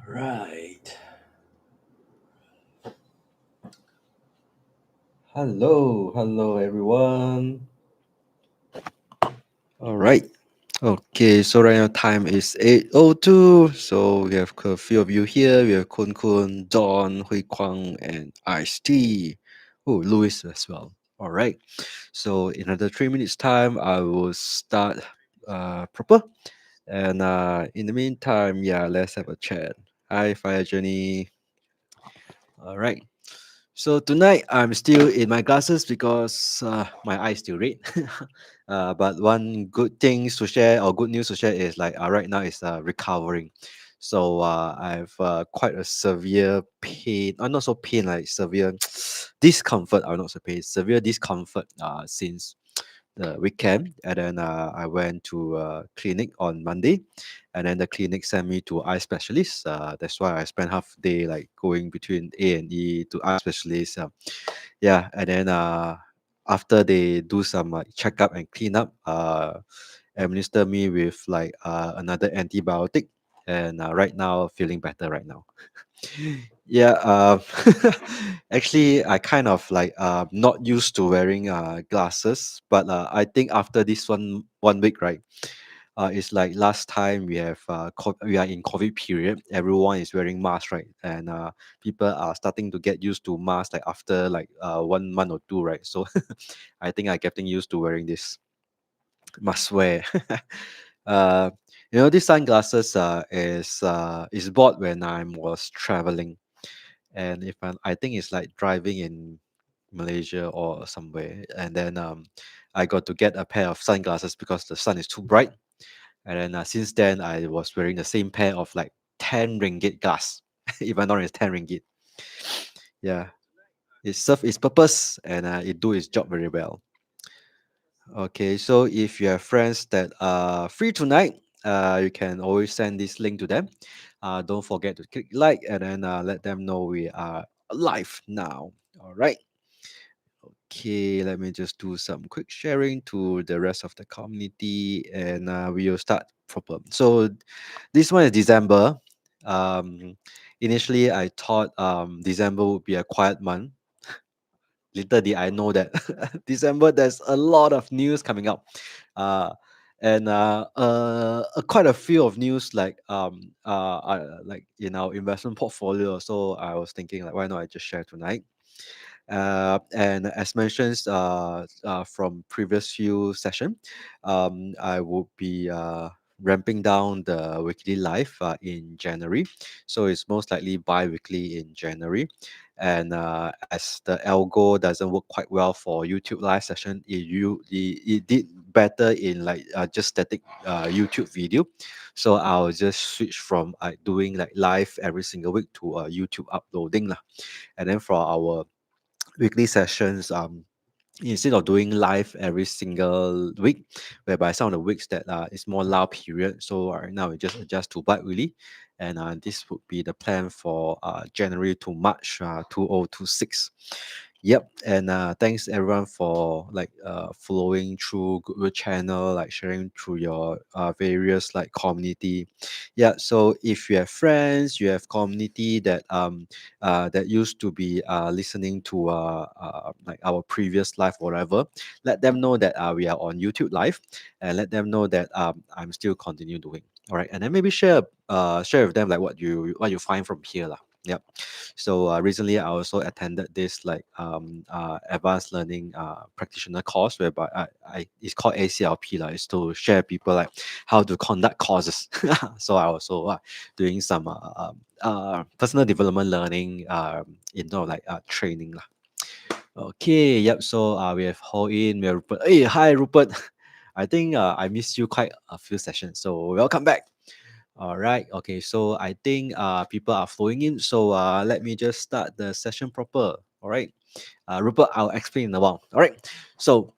Right. Hello everyone. All right. Okay, so right now time is 8:02. So we have a few of you here. We have Kun, Don, Hui Kwang, and Ice T. Oh, Louis as well. All right. So in another 3 minutes time, I will start proper. And in the meantime, yeah, let's have a chat. Hi, Fire Journey. All right. So tonight I'm still in my glasses because my eyes still red. But one good things to share or good news to share is like right now is recovering. So I have quite a severe pain, not so pain like severe discomfort. I will not say pain, severe discomfort since the weekend, and then I went to clinic on Monday, and then the clinic sent me to eye specialist. That's why I spent half day like going between A and E to eye specialist. Yeah, and then after they do some checkup and clean up, administer me with like another antibiotic, and right now feeling better right now. Yeah, actually, I kind of like not used to wearing glasses, but I think after this one week, right? It's like last time we have we are in COVID period. Everyone is wearing masks, right? And people are starting to get used to masks like after like 1 month or two, right? So I think I'm getting used to wearing this must wear. uh, these sunglasses is bought when I was traveling, and if I think it's like driving in Malaysia or somewhere, and then I got to get a pair of sunglasses because the sun is too bright, and then since then I was wearing the same pair of like 10 ringgit glass, even though it's 10 ringgit. Yeah, it serves its purpose and it do its job very well. Okay, so if you have friends that are free tonight, you can always send this link to them. Don't forget to click like and then let them know we are live now. All right. Okay, let me just do some quick sharing to the rest of the community and we will start proper. So this one is December. Um, Initially, I thought December would be a quiet month. Little did I know that December there's a lot of news coming up, uh, and quite a few of news like in our investment portfolio. So I was thinking like, why not I just share tonight? And as mentioned from previous few session, I will be ramping down the weekly live in January. So it's most likely bi-weekly in January. And as the algo doesn't work quite well for YouTube live session, it did better in like just static YouTube video. So I'll just switch from doing like live every single week to YouTube uploading lah. And then for our weekly sessions, instead of doing live every single week, whereby some of the weeks that is more lull period, so right now we just adjust to bi-weekly, and this would be the plan for January to March 2026. Yep, and thanks everyone for like following through Goodwill channel, like sharing through your various like community. Yeah, so if you have friends, you have community that used to be listening to like our previous live or whatever, let them know that we are on YouTube live, and let them know that I'm still continue doing. All right, and then maybe share with them like what you find from here lah. Yep. So recently, I also attended this like advanced learning practitioner course whereby it's called ACLP lah. It's to share people like how to conduct courses. So I also doing some personal development learning like training lah. Okay, yep. So we have Ho In, we have Rupert. Hey, hi Rupert. I think I missed you quite a few sessions. So welcome back. All right. Okay. So I think people are flowing in. So let me just start the session proper. All right. Rupert, I'll explain in a while. All right. So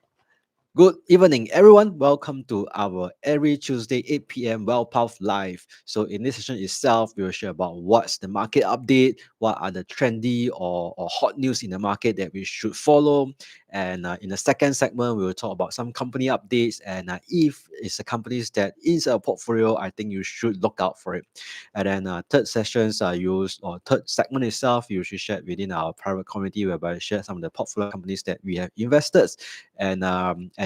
good evening, everyone. Welcome to our every Tuesday 8 p.m. WealthPulse Live. So in this session itself, we will share about what's the market update, what are the trendy or hot news in the market that we should follow, And in the second segment, we will talk about some company updates. And if it's a companies that is a portfolio, I think you should look out for it. And then third sessions are used, or third segment itself, you should share within our private community, whereby I share some of the portfolio companies that we have invested, and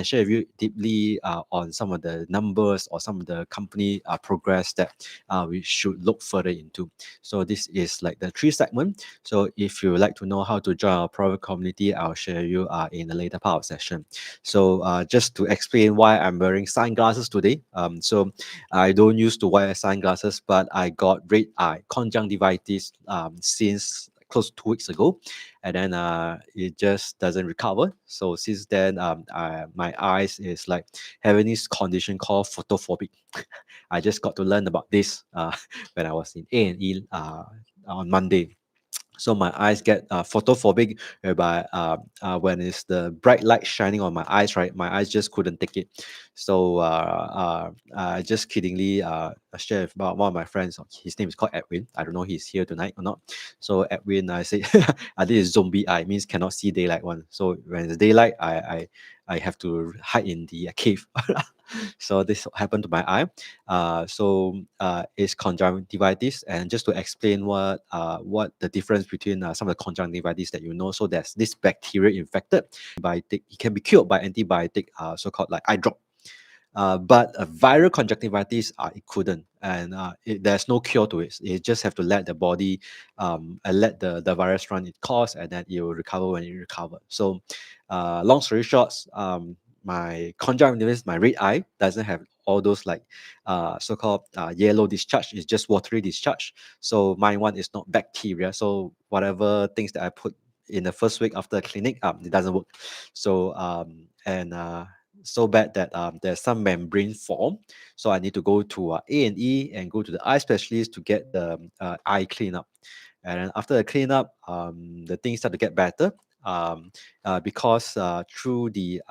share with you deeply on some of the numbers or some of the company progress that we should look further into. So this is like the three segment. So if you would like to know how to join our private community, I'll share you in the later part of session. So just to explain why I'm wearing sunglasses today. So I don't used to wear sunglasses, but I got red eye conjunctivitis since close to 2 weeks ago, and then it just doesn't recover. So since then, my eyes is like having this condition called photophobic. I just got to learn about this when I was in A&E on Monday. So my eyes get photophobic, whereby when it's the bright light shining on my eyes, right, my eyes just couldn't take it. So I just kiddingly share with one of my friends. His name is called Edwin. I don't know he's here tonight or not. So Edwin, I say, I think it's zombie eye, means cannot see daylight one. So when it's daylight, I have to hide in the cave. So this happened to my eye. It's conjunctivitis, and just to explain what the difference between some of the conjunctivitis that you know. So there's this bacteria infected. Antibiotic, it can be cured by antibiotic, so-called like eye drop. But a viral conjunctivitis, it couldn't, and there's no cure to it. You just have to let the body, let the virus run its course, and then it will recover when it recovers. So, long story short, my conjunctivitis, my red eye, doesn't have all those like so-called yellow discharge. It's just watery discharge. So my one is not bacteria. So whatever things that I put in the first week after the clinic, it doesn't work. So so bad that there's some membrane form. So I need to go to A&E and go to the eye specialist to get the eye cleanup. And then after the cleanup, the things start to get better, because through the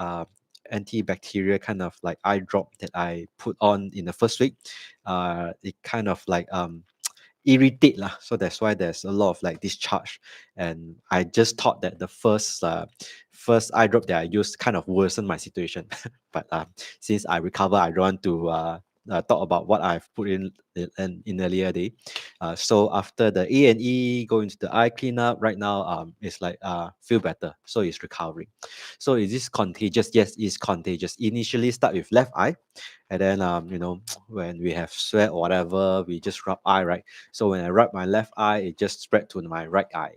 antibacterial kind of like eye drop that I put on in the first week, it kind of like irritate lah. So that's why there's a lot of like discharge. And I just thought that the first eye drop that I used kind of worsened my situation. But since I recover, I don't want to talk about what I've put in earlier day. So after the A&E, going to the eye cleanup, right now it's like feel better. So it's recovering. So is this contagious? Yes, it's contagious. Initially start with left eye, and then when we have sweat or whatever, we just rub eye, right? So when I rub my left eye, it just spread to my right eye.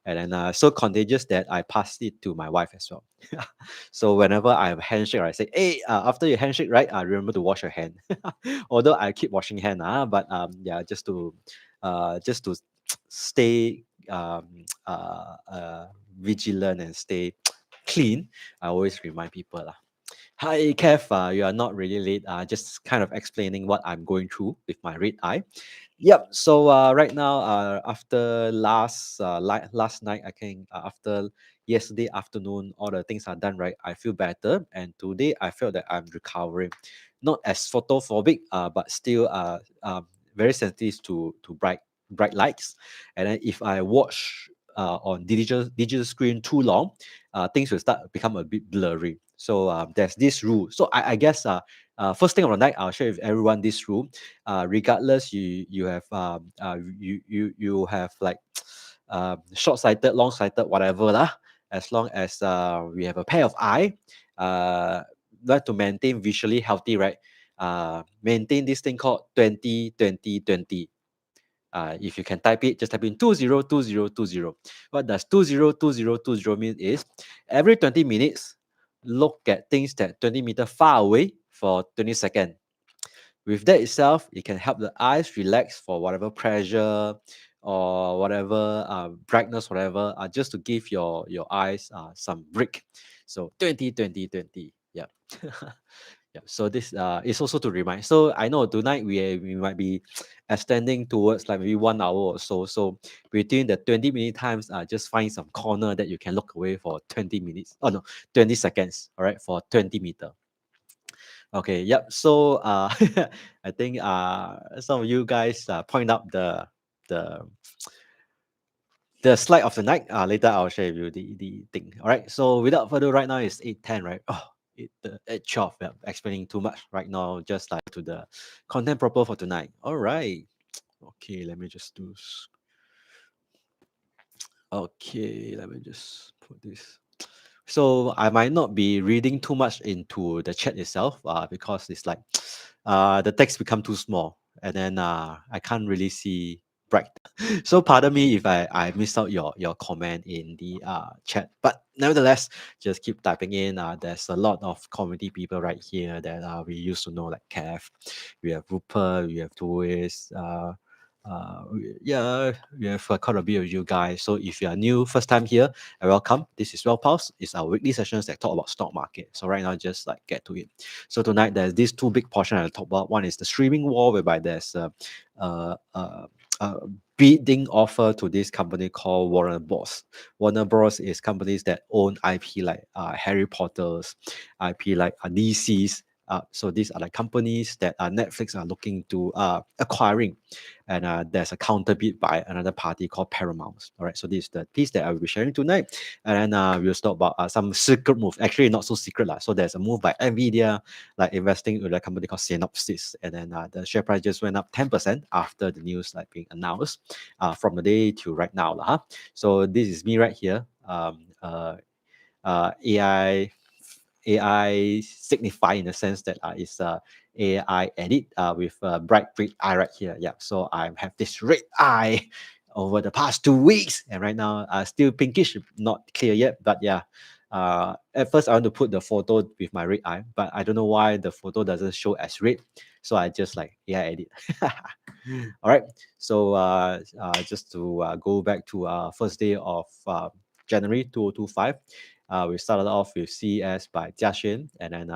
And then so contagious that I passed it to my wife as well. So whenever I have a handshake, I say, hey, after your handshake, right, remember to wash your hand. Although I keep washing hand, but yeah, just to stay vigilant and stay clean, I always remind people lah. Hi, Kev. You are not really late. Just kind of explaining what I'm going through with my red eye. Yep. So right now, after last night, I can after yesterday afternoon, all the things are done right. I feel better, and today I felt that I'm recovering, not as photophobic, but still very sensitive to bright lights. And then if I watch on digital screen too long, things will start become a bit blurry. So there's this rule. So I guess first thing of the night, I'll share with everyone this rule. Regardless, you have you have like short-sighted, long-sighted, whatever lah. As long as we have a pair of eye, like to maintain visually healthy, right? Maintain this thing called 20 20 20. If you can type it, just type in 20 20 20. What does 20 20 20 mean is every 20 minutes, look at things that 20 meters far away for 20 seconds. With that itself, it can help the eyes relax for whatever pressure or whatever brightness, whatever, just to give your eyes some break. So 20 20 20. Yeah. Yeah. So this is also to remind. So I know tonight we might be extending towards like maybe 1 hour or so. So between the 20-minute times, just find some corner that you can look away for 20 minutes. Oh no, 20 seconds. All right, for 20 meters. Okay, yep. So I think some of you guys point out the the slide of the night. Later I'll share with you the thing. All right. So without further, right now it's 8:10, right? Oh, it 12. Yeah, explaining too much right now. Just like to the content proper for tonight. All right. Okay, let me just do. Okay, let me just put this. So I might not be reading too much into the chat itself, because it's like the text become too small, and then I can't really see bright. So pardon me if I missed out your comment in the chat, but nevertheless, just keep typing in. There's a lot of community people right here that we used to know, like Kev, we have Rupert, we have Louis, yeah, we have quite a bit of you guys. So if you are new, first time here, welcome. This is WealthPulse. It's our weekly sessions that talk about stock market. So right now, just like get to it. So tonight, there's these two big portions I'll talk about. One is the streaming war, whereby there's uh, uh, uh, bidding offer to this company called Warner Bros. Warner Bros. Is companies that own IP like Harry Potter's, IP like DC's. So these are the companies that Netflix are looking to acquiring, and there's a counter bid by another party called Paramount. All right, so this is the piece that I will be sharing tonight, and then we'll talk about some secret move. Actually, not so secret lah. So there's a move by Nvidia, like investing with a company called Synopsys, and then the share price just went up 10% after the news like being announced, from the day to right now lah. Huh? So this is me right here. AI signify in the sense that it's AI edit with a bright red eye right here. Yeah, so I have this red eye over the past 2 weeks, and right now still pinkish, not clear yet. But yeah, at first I want to put the photo with my red eye, but I don't know why the photo doesn't show as red. So I just like AI edit. All right. So just to go back to first day of January 2025. We started off with CES by 𝐿𝐮𝐬𝐫𝐿, and then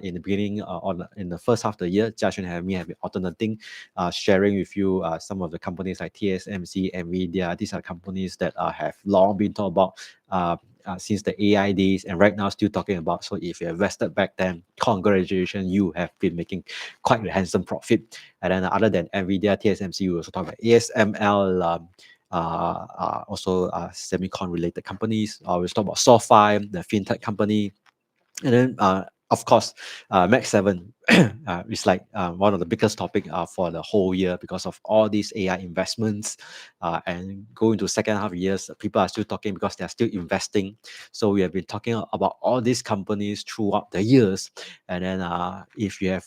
in the beginning, in the first half of the year, 𝐿𝐮𝐬𝐫𝐿 and me have been alternating, sharing with you some of the companies like TSMC, Nvidia. These are companies that have long been talked about since the AI days, and right now still talking about. So if you invested back then, congratulations, you have been making quite a handsome profit. And then other than Nvidia, TSMC, we also talk about ASML. Also semicon related companies. We talk about SoFi, the fintech company, and then of course Max 7 is like one of the biggest topic for the whole year because of all these AI investments, and going to second half years, people are still talking because they are still investing. So we have been talking about all these companies throughout the years, and then if you have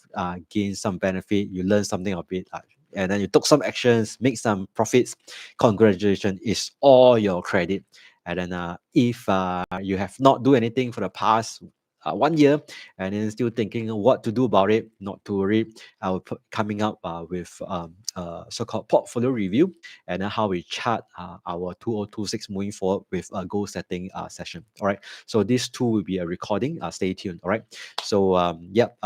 gained some benefit, you learn something of it, and then you took some actions, make some profits, congratulations, it's all your credit. And then if you have not do anything for the past 1 year, and then still thinking what to do about it, not to worry. I will put coming up with so-called portfolio review, and then how we chart our 2026 moving forward with a goal setting session. All right. So these two will be a recording. Stay tuned. All right. So yep.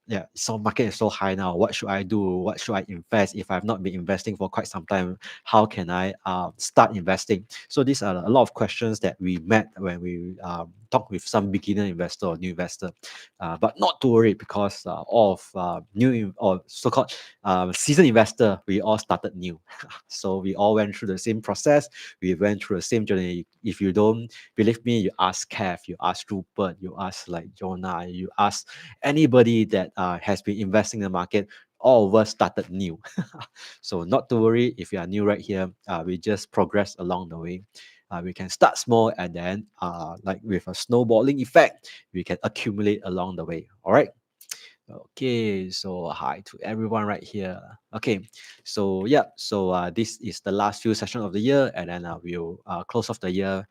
Yeah, so market is so high now. What should I do? What should I invest if I've not been investing for quite some time? How can I start investing? So these are a lot of questions that we met when we talk with some beginner investor or new investor. But not to worry, because all of or so-called seasoned investor, we all started new. So we all went through the same process. We went through the same journey. If you don't believe me, you ask Kev, you ask Rupert, you ask like Jonah, you ask anybody that has been investing in the market. All of us started new. So not to worry if you are new right here. We just progress along the way. We can start small, and then like with a snowballing effect, we can accumulate along the way. All right. Okay, so hi to everyone right here. Okay, so yeah, so this is the last few sessions of the year, and then we'll close off the year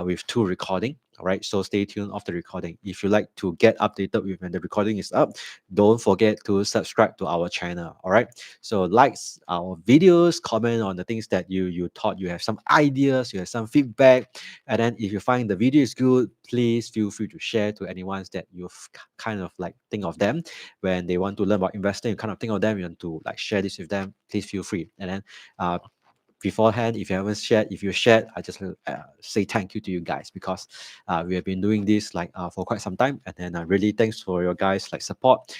with two recording. All right, so stay tuned of the recording. If you like to get updated with when the recording is up, don't forget to subscribe to our channel. All right, so likes our videos, comment on the things that you thought, you have some ideas, you have some feedback, and then if you find the video is good, please feel free to share to anyone that you've kind of like think of them when they want to learn about investing. You kind of think of them, you want to like share this with them, please feel free. And then beforehand, if you haven't shared, if you shared, I just say thank you to you guys, because we have been doing this like for quite some time, and then really thanks for your guys like support.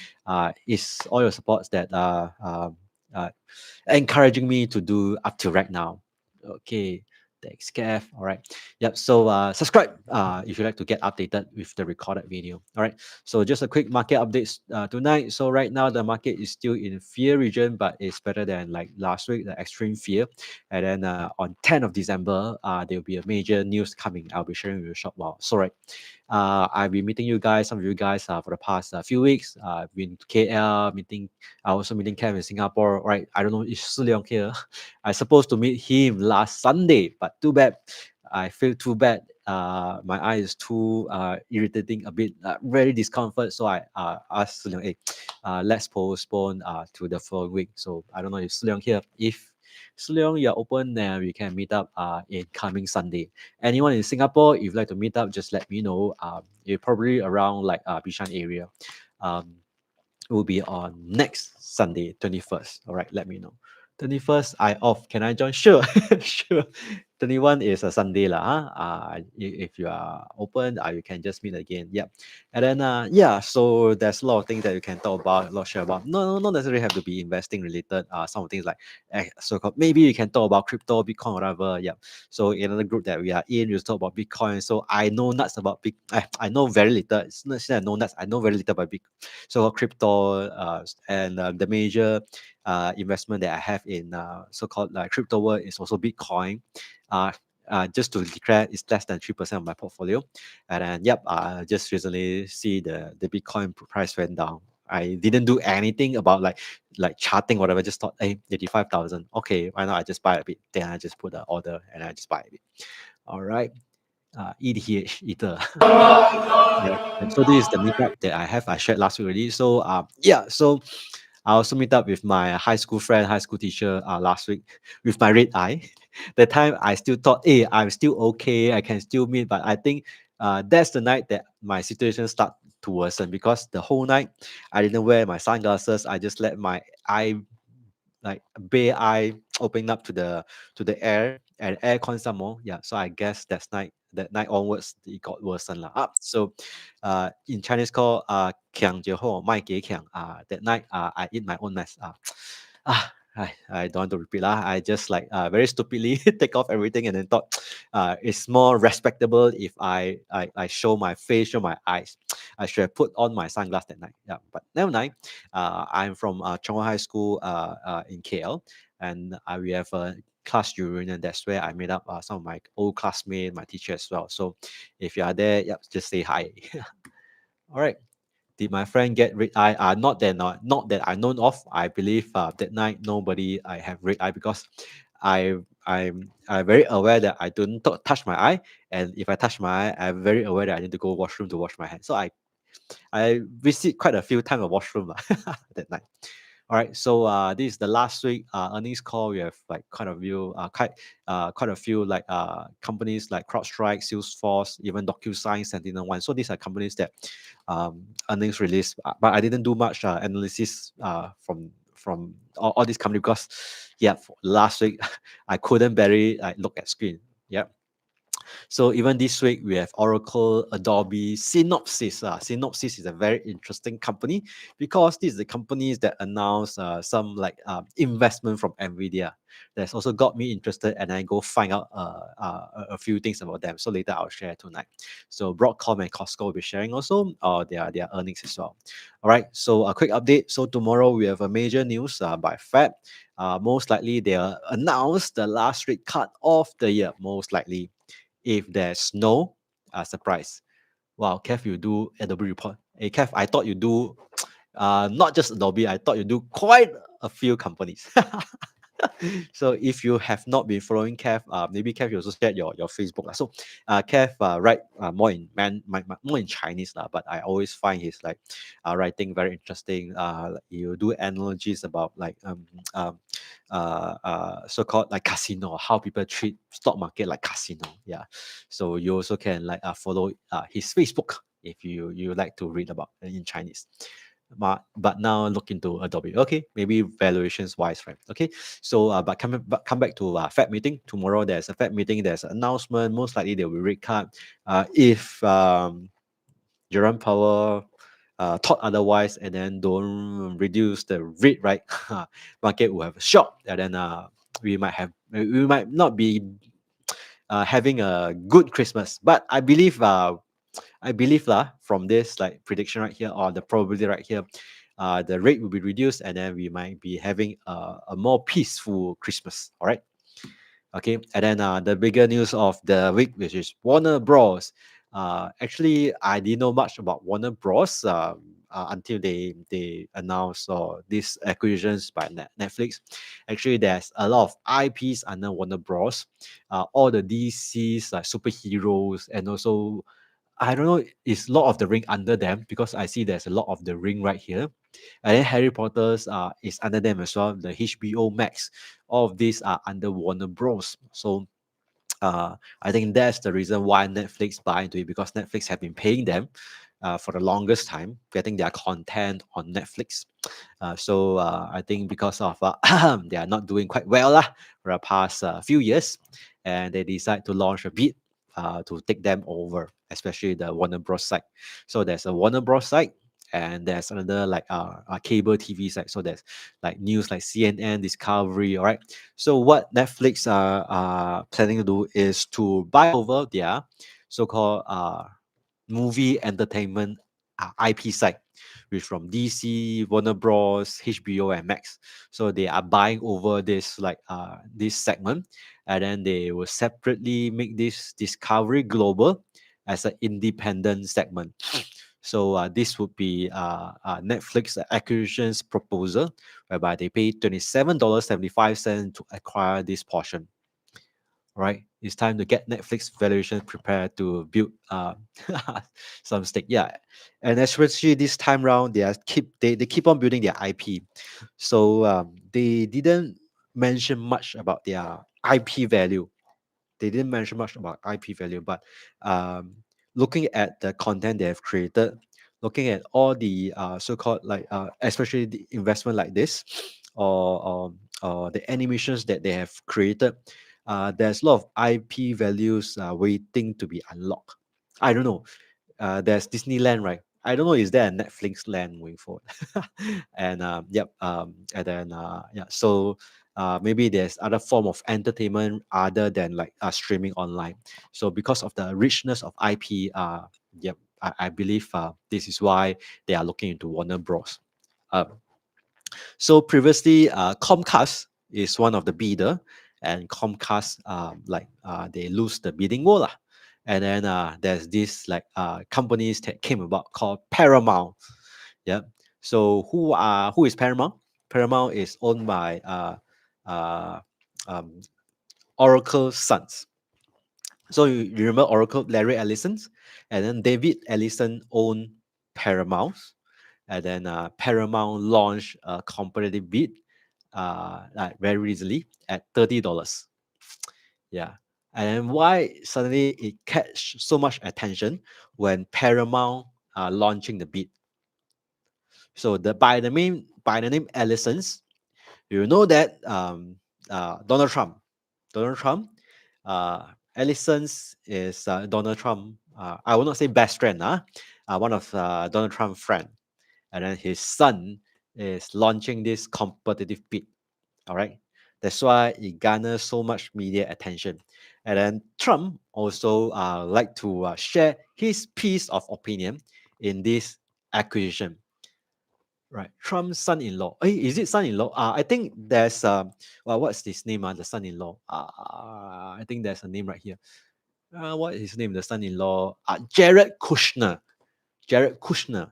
It's all your supports that uh, encouraging me to do up to right now. Okay, Thanks, Kev. All right. Yep. So subscribe if you like to get updated with the recorded video. All right. So just a quick market updates tonight. So right now the market is still in fear region, but it's better than like last week, the extreme fear. And then on 10th of December, there will be a major news coming. I'll be sharing with you short while. So right. I've been meeting you guys, some of you guys, for the past few weeks. I've been to KL meeting. I also meeting Cam in Singapore. Right, I don't know if 𝐿𝐤𝐿 here. I supposed to meet him last Sunday, but too bad. I feel too bad. My eye is too irritating, a bit very discomfort. So I asked 𝐿𝐤𝐿, hey, let's postpone to the following week. So I don't know if 𝐿𝐤𝐿 here. If 𝐿𝐤𝐿, you're open, then we can meet up in coming Sunday. Anyone in Singapore, if you'd like to meet up, just let me know. You're probably around like Bishan area. Um, it will be on next Sunday, 21st. All right, let me know. 21st, I off. Can I join? Sure, sure. 21 is a Sunday lah. If you are open, you can just meet again. Yep. And then yeah, so there's a lot of things that you can talk about, a lot share about. No, not necessarily have to be investing related. Some things like so-called maybe you can talk about crypto, Bitcoin, whatever. Yep. So in another group that we are in, we talk about Bitcoin. So I know nuts about big. I know very little. It's not that I know nuts. I know very little about Bitcoin. So crypto and the major investment that I have in so-called like crypto world is also Bitcoin. Uh, just to declare, it's less than 3% of my portfolio. And then, yep, just recently see the Bitcoin price went down. I didn't do anything about like charting whatever. Just thought, hey, 85,000. Okay, why not? I just buy a bit. Then I just put the order and I just buy a bit. All right. ETH Ether. Yeah. And so this is the meetup that I have. I shared last week already. So yeah. So I also meet up with my high school friend, high school teacher last week with my red eye. That time I still thought, hey, I'm still okay. I can still meet. But I think that's the night that my situation start to worsen because the whole night I didn't wear my sunglasses. I just let my eye like bare eye opening up to the air and aircon some more. Yeah. So I guess that night onwards it got worsened lah. So in Chinese called เ𝐾𝐨𝐧'𝐭 卖给强. That night I eat my own mess. I don't want to repeat lah. I just like very stupidly take off everything and then thought it's more respectable if I show my face, show my eyes. I should have put on my sunglasses that night. Yeah, but never mind. I'm from Chong High School in KL, and we have a class reunion. That's where I met up some of my old classmates, my teacher as well. So if you are there, yeah, just say hi. All right. Did my friend get red eye? Not that I know of. I believe that night nobody I have red eye because I'm very aware that I don't touch my eye, and if I touch my eye, I'm very aware that I need to go washroom to wash my hands. So I visit quite a few times a washroom that night. All right, so this is the last week earnings call. We have like quite a few like companies like CrowdStrike, Salesforce, even DocuSign, SentinelOne. So these are companies that earnings release, but I didn't do much analysis from all these companies because yeah, last week I couldn't barely like look at screen. Yeah. So even this week, we have Oracle, Adobe, Synopsys. Synopsys is a very interesting company because this is the companies that announce some like investment from Nvidia. That's also got me interested, and I go find out a few things about them. So later I'll share tonight. So Broadcom and Costco will be sharing also their earnings as well. All right. So a quick update. So tomorrow we have a major news by Fed. Most likely they'll announce the last rate cut of the year. Most likely if there's no surprise. Wow, Kev, you do Adobe report. Hey, Kev, I thought you do not just Adobe, I thought you do quite a few companies. So if you have not been following Kev, maybe Kev you also share your Facebook. So Kev write more in more in Chinese but I always find his like writing very interesting. Like, you do analogies about like so-called like casino, how people treat stock market like casino. Yeah. So you also can like follow his Facebook if you like to read about in Chinese. But now look into Adobe. Okay, maybe valuations wise, right? Okay, so but come back to Fed meeting tomorrow. There's a Fed meeting. There's an announcement. Most likely there will be rate cut. If Jerome Powell thought otherwise and then don't reduce the rate, right? Market will have a shock, and then we might not be having a good Christmas. But I believe lah from this like prediction right here or the probability right here, the rate will be reduced and then we might be having a more peaceful Christmas. All right. Okay, and then the bigger news of the week, which is Warner Bros. Actually, I didn't know much about Warner Bros. Until they announced these acquisitions by Netflix. Actually, there's a lot of IPs under Warner Bros. All the DCs like superheroes, and also I don't know, is Lord of the Ring under them because I see there's a lot of the Ring right here. And then Harry Potter's is under them as well. The HBO Max, all of these are under Warner Bros. So I think that's the reason why Netflix buy into it because Netflix have been paying them for the longest time, getting their content on Netflix. So I think because of they are not doing quite well for the past few years, and they decide to launch a bid to take them over, especially the Warner Bros. Side. So there's a Warner Bros. Side, and there's another like a cable TV side. So there's like news like CNN, Discovery, all right. So what Netflix are planning to do is to buy over their so-called movie entertainment IP side, which from DC, Warner Bros, HBO, and Max. So they are buying over this segment, and then they will separately make this Discovery Global as an independent segment. So this would be Netflix acquisitions proposal, whereby they pay $27.75 to acquire this portion. Right, it's time to get Netflix valuation prepared to build some stake. Yeah, and especially this time round, they keep on building their IP. So they didn't mention much about their IP value. They didn't mention much about IP value, but um, looking at the content they have created, looking at all the so-called like especially the investment like this, or the animations that they have created, there's a lot of IP values waiting to be unlocked. I don't know. There's Disneyland, right? I don't know. Is there a Netflix land moving forward? And yep. And then yeah. So maybe there's other form of entertainment other than like streaming online. So because of the richness of IP, yep, I believe this is why they are looking into Warner Bros. Uh, so previously, Comcast is one of the bidder, and Comcast they lose the bidding war lah. And then there's this like companies that came about called Paramount. Yeah. So who is Paramount? Paramount is owned by uh, um, Oracle's sons. So you remember Oracle, Larry Ellison's, and then David Ellison owned Paramount, and then Paramount launched a competitive bid like very easily at $30. Yeah. And then why suddenly it catch so much attention when Paramount launching the bid? So by the name Ellison's, you know that Donald Trump, Ellison's is Donald Trump. I will not say best friend, one of Donald Trump's friend, and then his son is launching this competitive bid. All right, that's why it garners so much media attention. And then Trump also like to share his piece of opinion in this acquisition. Right, Trump's son-in-law. Hey, is it son-in-law? I think there's well, what's his name? The son-in-law. I think there's a name right here. What is his name? The son-in-law. Jared Kushner. Jared Kushner.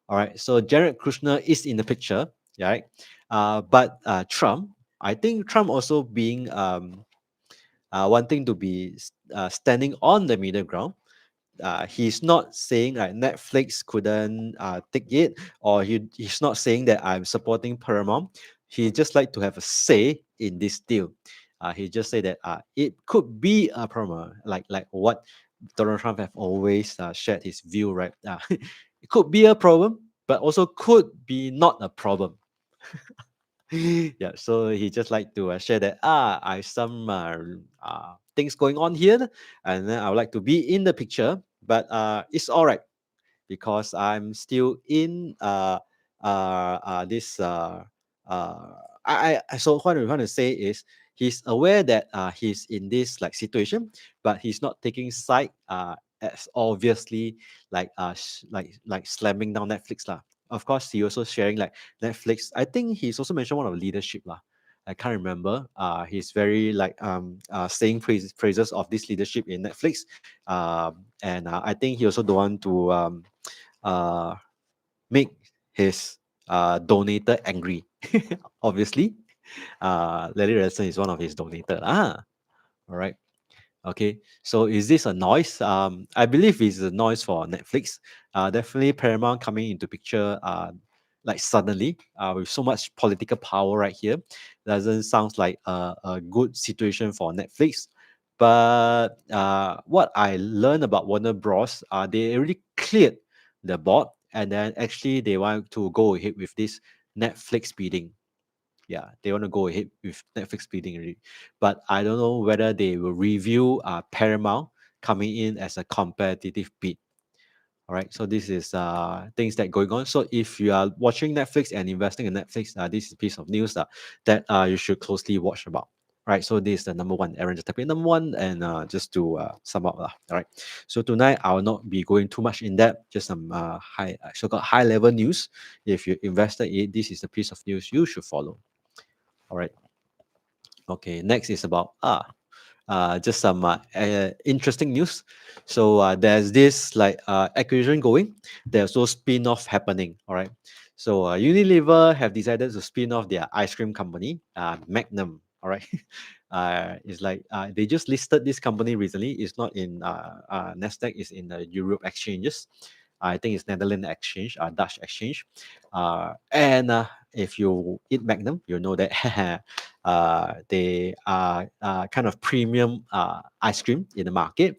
All right. So Jared Kushner is in the picture, right? But Trump, I think Trump also being wanting to be standing on the middle ground. He's not saying like Netflix couldn't take it, or he's not saying that I'm supporting Paramount. He just like to have a say in this deal. He just say that it could be a Paramount, like what Donald Trump have always shared his view, right? It could be a problem, but also could be not a problem. Yeah, so he just like to share that I have some things going on here, and then I would like to be in the picture, but it's all right because I'm still in this. Uh, so what we want to say is he's aware that he's in this like situation, but he's not taking side as obviously like like slamming down Netflix lah. Of course, he also sharing like Netflix. I think he's also mentioned one of leadership lah. I can't remember. He's very like saying praises of this leadership in Netflix. And I think he also don't want to uh make his donator angry. Obviously, Larry Ellison is one of his donator. All right. Okay, so is this a noise? I believe it's a noise for Netflix. Definitely Paramount coming into picture like suddenly with so much political power right here. Doesn't sound like a good situation for Netflix. But what I learned about Warner Bros, they already cleared the board, and then actually they want to go ahead with this Netflix bidding. Yeah, they want to go ahead with Netflix bidding already. But I don't know whether they will review Paramount coming in as a competitive bid. All right, so this is things that going on. So if you are watching Netflix and investing in Netflix, this is a piece of news that you should closely watch about. Right, so this is the number one. Aaron just type in number one, and just to sum up, all right. So tonight I will not be going too much in depth, just some high so-called high level news. If you invested in it, this is the piece of news you should follow. All right. Okay, next is about just some interesting news. So there's this like acquisition going. There's also spin-off happening. All right. So Unilever have decided to spin off their ice cream company, Magnum. All right. It's like they just listed this company recently. It's not in Nasdaq. It's in the Europe exchanges. I think it's Netherlands exchange, Dutch exchange. And if you eat Magnum, you know that they are kind of premium ice cream in the market.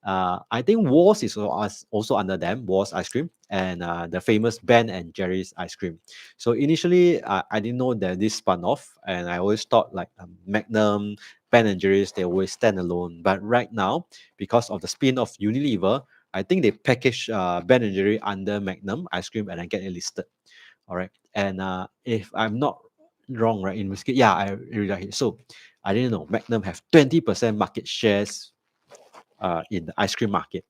I think Walls is also under them, Walls ice cream, and the famous Ben and Jerry's ice cream. So initially, I didn't know that this spun off, and I always thought like Magnum, Ben and Jerry's, they always stand alone. But right now, because of the spin of Unilever, I think they package Ben and Jerry under Magnum ice cream and I get it listed. All right. And if I'm not wrong, right, in whiskey, yeah, I read that here. So I didn't know Magnum have 20% market shares in the ice cream market.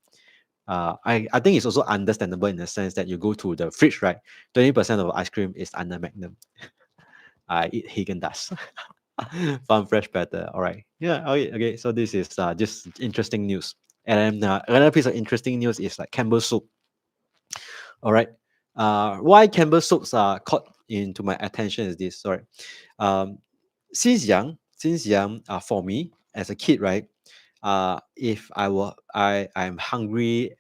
I think it's also understandable in the sense that you go to the fridge, right? 20% of ice cream is under Magnum. I eat Haagen-Dazs. Farm fresh better. All right. Yeah. Okay. Okay. So this is just interesting news. And then another piece of interesting news is like Campbell Soup. All right. Why Campbell Soups are caught into my attention is this. Sorry. Um, since young, for me as a kid, right? If I'm hungry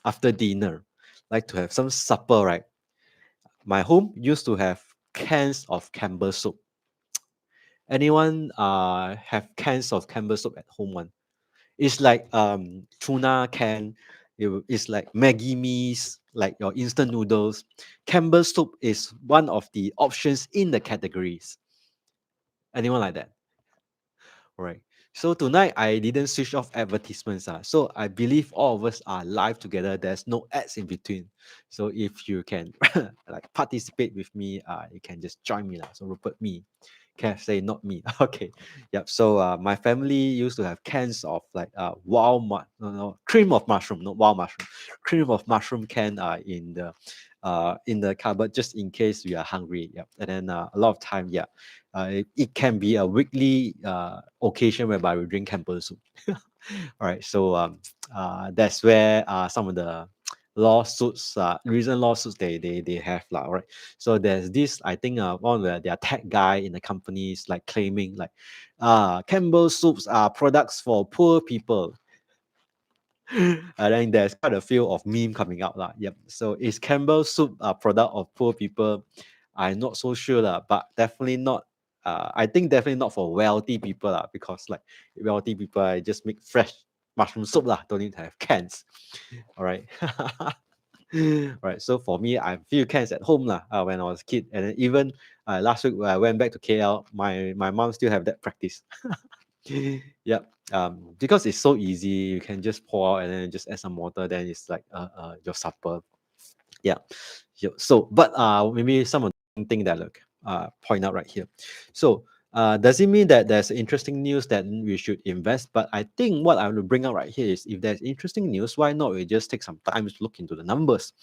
after dinner, like to have some supper, right? My home used to have cans of Campbell soup. Anyone have cans of Campbell soup at home? One. It's like tuna can. It's like Maggi meals, like your instant noodles. Campbell soup is one of the options in the categories. Anyone like that? All right. So tonight I didn't switch off advertisements. So I believe all of us are live together. There's no ads in between. So if you can like participate with me, you can just join me. So Rupert, me. Can say not me. Okay. Yep. So my family used to have cans of like cream of mushroom, not wild mushroom. Cream of mushroom can in the cupboard just in case we are hungry. Yep. And then a lot of time, yeah. It can be a weekly occasion whereby we drink Campbell soup. All right, so that's where some of the lawsuits, recent lawsuits they have lah. All right, so there's this. I think one of their tech guy in the company is like claiming like, Campbell soups are products for poor people. I think there's quite a few of meme coming out lah. Yep. So is Campbell soup a product of poor people? I'm not so sure lah, but definitely not. I think definitely not for wealthy people lah, because like wealthy people just make fresh mushroom soup lah. Don't need to have cans. All right. All right. So for me, I have few cans at home lah. When I was a kid, and then even last week when I went back to KL, my mom still have that practice. Yep. Because it's so easy, you can just pour out and then just add some water, then it's like your supper. Yeah. Yeah. So, but maybe some of the thing that I look point out right here. So Does it mean that there's interesting news that we should invest? But I think what I want to bring out right here is if there's interesting news, why not we just take some time to look into the numbers?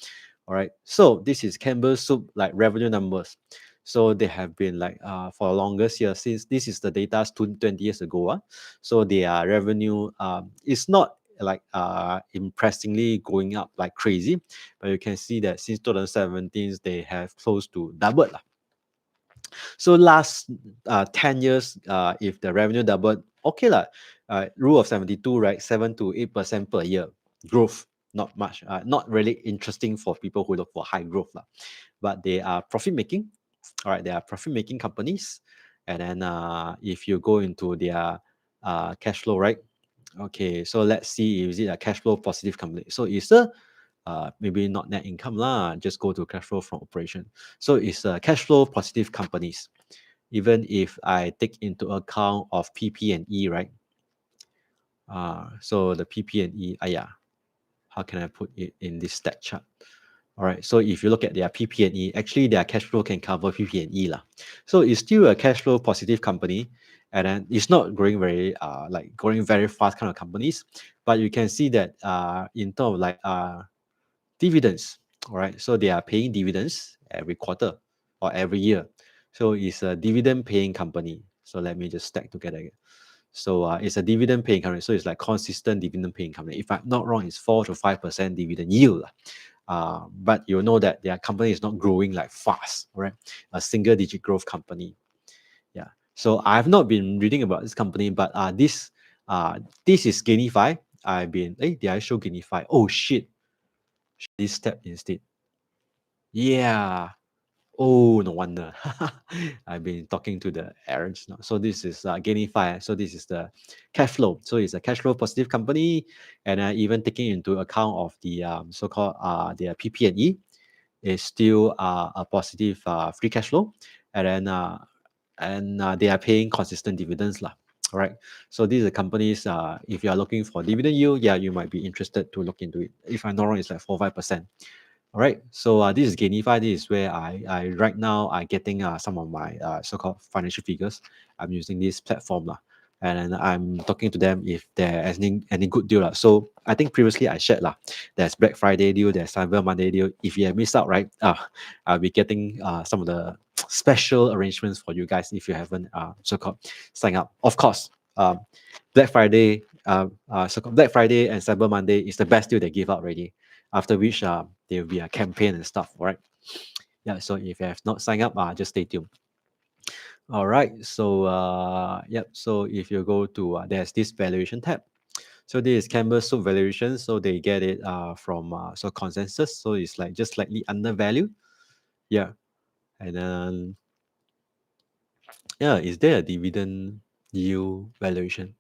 All right. So this is Campbell Soup like revenue numbers. So they have been like for the longest year since this is the data 20 years ago. So their revenue is not like impressively going up like crazy, but you can see that since 2017 they have close to doubled. So last 10 years, if the revenue doubled, okay lah. Rule of 72, right? 7 to 8% per year growth. Not much. Not really interesting for people who look for high growth lah. But they are profit making. All right, they are profit making companies. And then if you go into their cash flow, right? Okay, so let's see, is it a cash flow positive company? So it's a maybe not net income lah, just go to cash flow from operation. So it's a cash flow positive companies. Even if I take into account of PP&E, right? So the PP&E, yeah, how can I put it in this stat chart? All right, so if you look at their PP&E, actually their cash flow can cover PP&E lah. So it's still a cash flow positive company, and then it's not growing very like growing very fast kind of companies, but you can see that in terms of like dividends, all right, so they are paying dividends every quarter or every year. So it's a dividend paying company. So let me just stack together again. So it's a dividend paying company. So it's like consistent dividend paying company. If I'm not wrong, it's 4 to 5% dividend yield. But you know that their company is not growing like fast, right? A single digit growth company. Yeah. So I've not been reading about this company, but this is Gainify. I've been, did I show Gainify? Oh shit. This step instead. Yeah. Oh, no wonder. I've been talking to the errands now. So this is Gainify. So this is the cash flow. So it's a cash flow positive company, and even taking into account of the so-called their PP&E is still a positive free cash flow, and then they are paying consistent dividends lah. All right. So these are companies. If you are looking for dividend yield, yeah, you might be interested to look into it. If I'm not wrong, it's like 4 5%. All right, so this is Gainify. This is where I right now I'm getting some of my so-called financial figures. I'm using this platform lah, and then I'm talking to them if there's any good deal lah. So I think previously I shared lah. There's Black Friday deal, there's Cyber Monday deal. If you have missed out, right, I'll be getting some of the special arrangements for you guys if you haven't so-called signed up. Of course, Black Friday, so-called Black Friday and Cyber Monday is the best deal they give out already. After which there will be a campaign and stuff, right? Yeah, so if you have not signed up, just stay tuned. All right, so yep, so if you go to there's this valuation tab. So this is Campbell Soup valuation. So they get it from so consensus. So it's like just slightly undervalued. Yeah, and then yeah, is there a dividend yield valuation?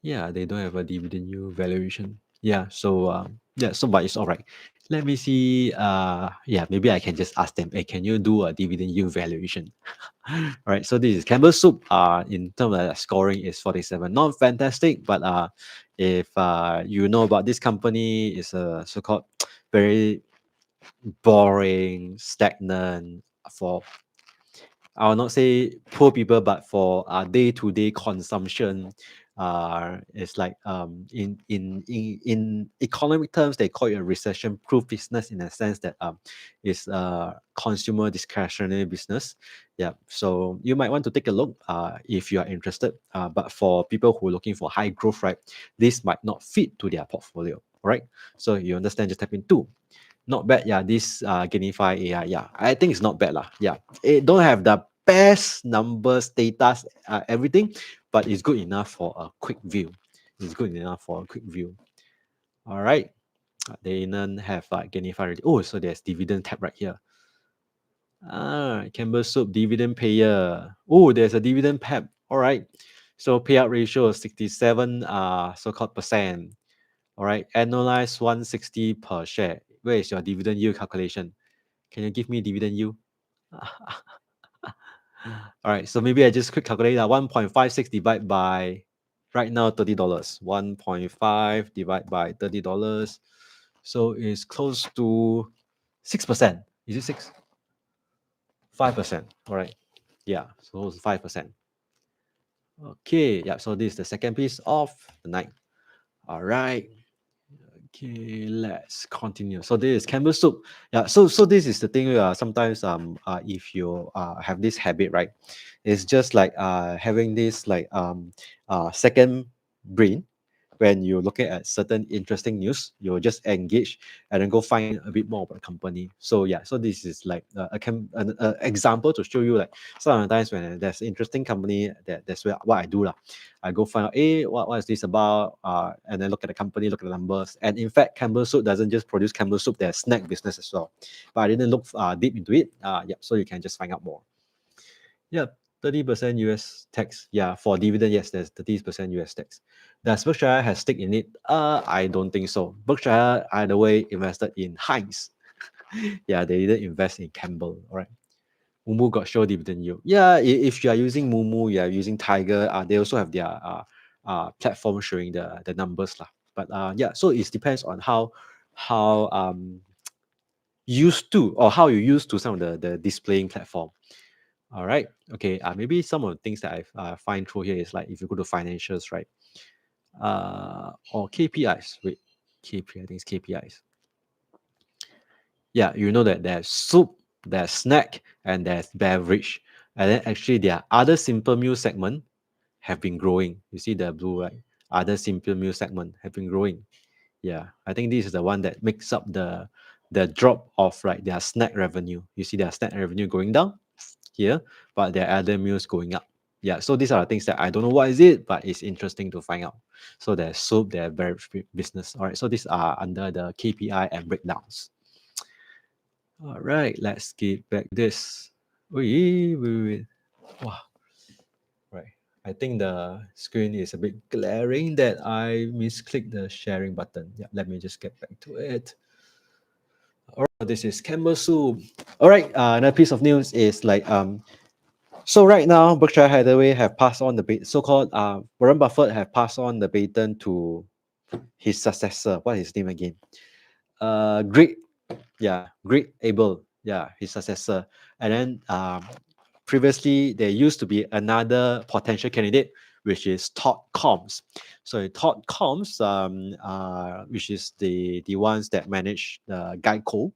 Yeah, they don't have a dividend yield valuation. Yeah, so yeah, so but it's all right. Let me see. Yeah, maybe I can just ask them. Hey, can you do a dividend yield valuation? All right. So this is Campbell Soup. In terms of scoring is 47. Not fantastic, but if you know about this company, it's a so-called very boring, stagnant for I'll not say poor people, but for day-to-day consumption, it's like in economic terms, they call it a recession-proof business in a sense that it's a consumer discretionary business. Yeah, so you might want to take a look if you are interested. But for people who are looking for high growth, right, this might not fit to their portfolio. Right, so you understand? Just type in two. Not bad, yeah. This Gainify AI, yeah, I think it's not bad lah. Yeah, it don't have the best numbers, data, everything, but it's good enough for a quick view. It's good enough for a quick view. All right, they then have Gainify already. Oh, so there's dividend tab right here. Campbell Soup dividend payer. Oh, there's a dividend tab. All right, so payout ratio is 67 so-called percent. All right, annualized 160 per share. Where is your dividend yield calculation? Can you give me dividend yield? All right, so maybe I just quick calculate that 1.56 divided by right now $30. 1.5 divided by $30. So it's close to 6%. Is it 6? 5%. All right. Yeah, so it's 5%. Okay, yeah, so this is the second piece of the night. All right. Okay, let's continue. So this is Campbell Soup. Yeah, so this is the thing. Sometimes if you have this habit, right, it's just like having this like second brain. When you're looking at certain interesting news, you'll just engage and then go find a bit more about the company. So yeah, so this is like an example to show you like sometimes when there's interesting company, that's what I do lah. I go find out, hey, what is this about? And then look at the company, look at the numbers. And in fact, Campbell Soup doesn't just produce Campbell Soup, there's snack business as well. But I didn't look deep into it. Yeah, so you can just find out more. Yeah, 30% US tax. Yeah, for dividend, yes, there's 30% US tax. Does Berkshire have stake in it? I don't think so. Berkshire either way invested in Heinz. Yeah, they didn't invest in Campbell. All right. Mumu got show dividend yield. Yeah, if you are using Mumu, you are using Tiger, they also have their platform showing the numbers lah. But yeah, so it depends on how used to or how you used to some of the displaying platform. All right. Okay. Maybe some of the things that I find through here is like if you go to financials, right? Or KPIs. Wait, KPI. I think it's KPIs. Yeah, you know that there's soup, there's snack, and there's beverage, and then actually their other simple meal segment have been growing. You see the blue, right? Other simple meal segment have been growing. Yeah, I think this is the one that makes up the drop of like their snack revenue. You see their snack revenue going down here, but their other meals going up. Yeah, so these are the things that I don't know what is it, but it's interesting to find out. So there's soup, there's beverage business. All right, so these are under the KPI and breakdowns. All right, let's skip back this. Wait. Wow, right. I think the screen is a bit glaring that I misclicked the sharing button. Yeah, let me just get back to it. All right, this is Campbell Soup. All right, another piece of news is like so right now Berkshire Hathaway have passed on the so-called Warren Buffett have passed on the baton to his successor. What is his name again? Greg, yeah, Greg Abel, yeah, his successor. And then previously there used to be another potential candidate, which is Todd Combs. So Todd Combs, which is the ones that manage GEICO,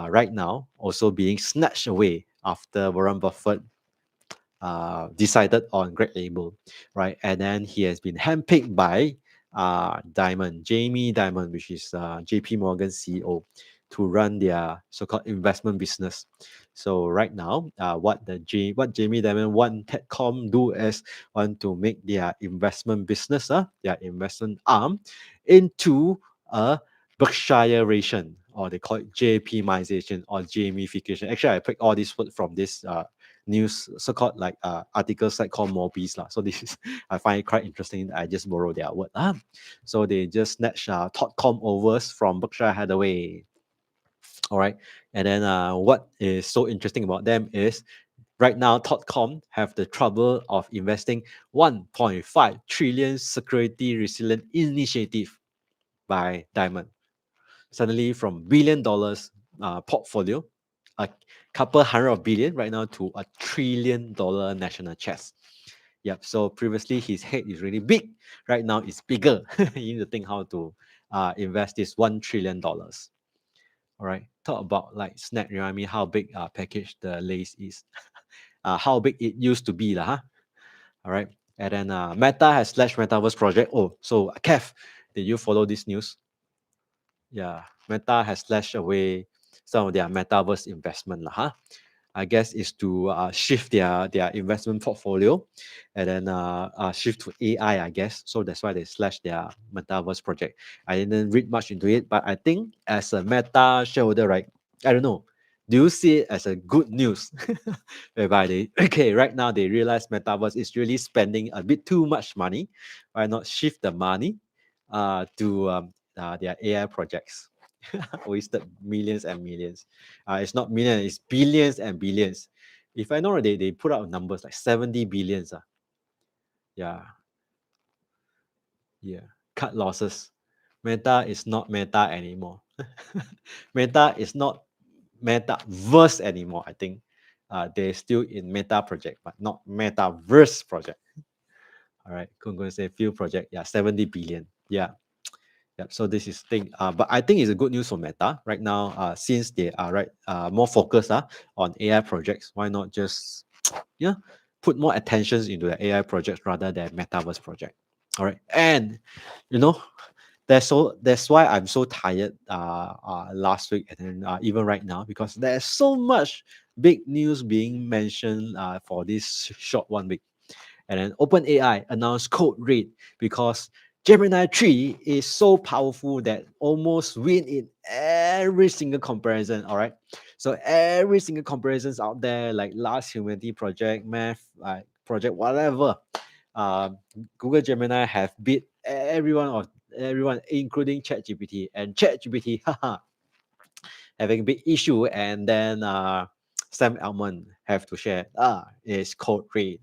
right now also being snatched away after Warren Buffett decided on Greg Abel, right? And then he has been handpicked by Jamie Dimon, which is JP Morgan CEO, to run their so-called investment business. So right now, what Jamie Dimon want TechCom do is want to make their investment business, their investment arm, into a Berkshireation, or they call it JPMization or gamification. Actually, I picked all these words from this news so-called like article site called Morbius lah. So this is I find it quite interesting. I just borrow their word. So they just snatch Totcom overs from Berkshire Hathaway. All right, and then what is so interesting about them is right now Totcom have the trouble of investing 1.5 trillion security resilient initiative by Diamond. Suddenly from $1 billion portfolio, a couple hundred of billion right now to $1 trillion national chest. Yep. So previously his head is really big. Right now it's bigger. You need to think how to invest this $1 trillion. All right. Talk about like snack. Remind me how big package the 𝐬𝐵𝐫𝐷 is. How big it used to be lah. All right. And then Meta has slashed Metaverse project. Oh, so Kev, did you follow this news? Yeah, Meta has slashed away some of their metaverse investment lah. I guess is to shift their investment portfolio and then shift to AI, I guess. So that's why they slashed their metaverse project. I didn't read much into it, but I think as a Meta shareholder, right? I don't know. Do you see it as a good news? Whereby right now they realize metaverse is really spending a bit too much money. Why not shift the money to their AI projects? Wasted millions and millions. It's not millions, it's billions and billions. If I know, they put out numbers like 70 billions. Yeah, yeah. Cut losses. Meta is not Meta anymore. Meta is not Metaverse anymore. I think they're still in Meta project, but not Metaverse project. All right, 𝐿 say few project, yeah, 70 billion. Yeah. Yeah, so this is thing, but I think it's a good news for Meta right now. Since they are more focused on AI projects, why not just yeah put more attention into the AI projects rather than metaverse project. All right, and you know that's why I'm so tired last week and then even right now because there's so much big news being mentioned for this short 1 week. And then OpenAI announced code red because Gemini 3 is so powerful that almost win in every single comparison. All right. So every single comparisons out there, like Last Humanity Project, Math, like project, whatever. Uh, Google Gemini have beat everyone, including ChatGPT. And ChatGPT, haha, having big issue. And then Sam Altman have to share, is code red.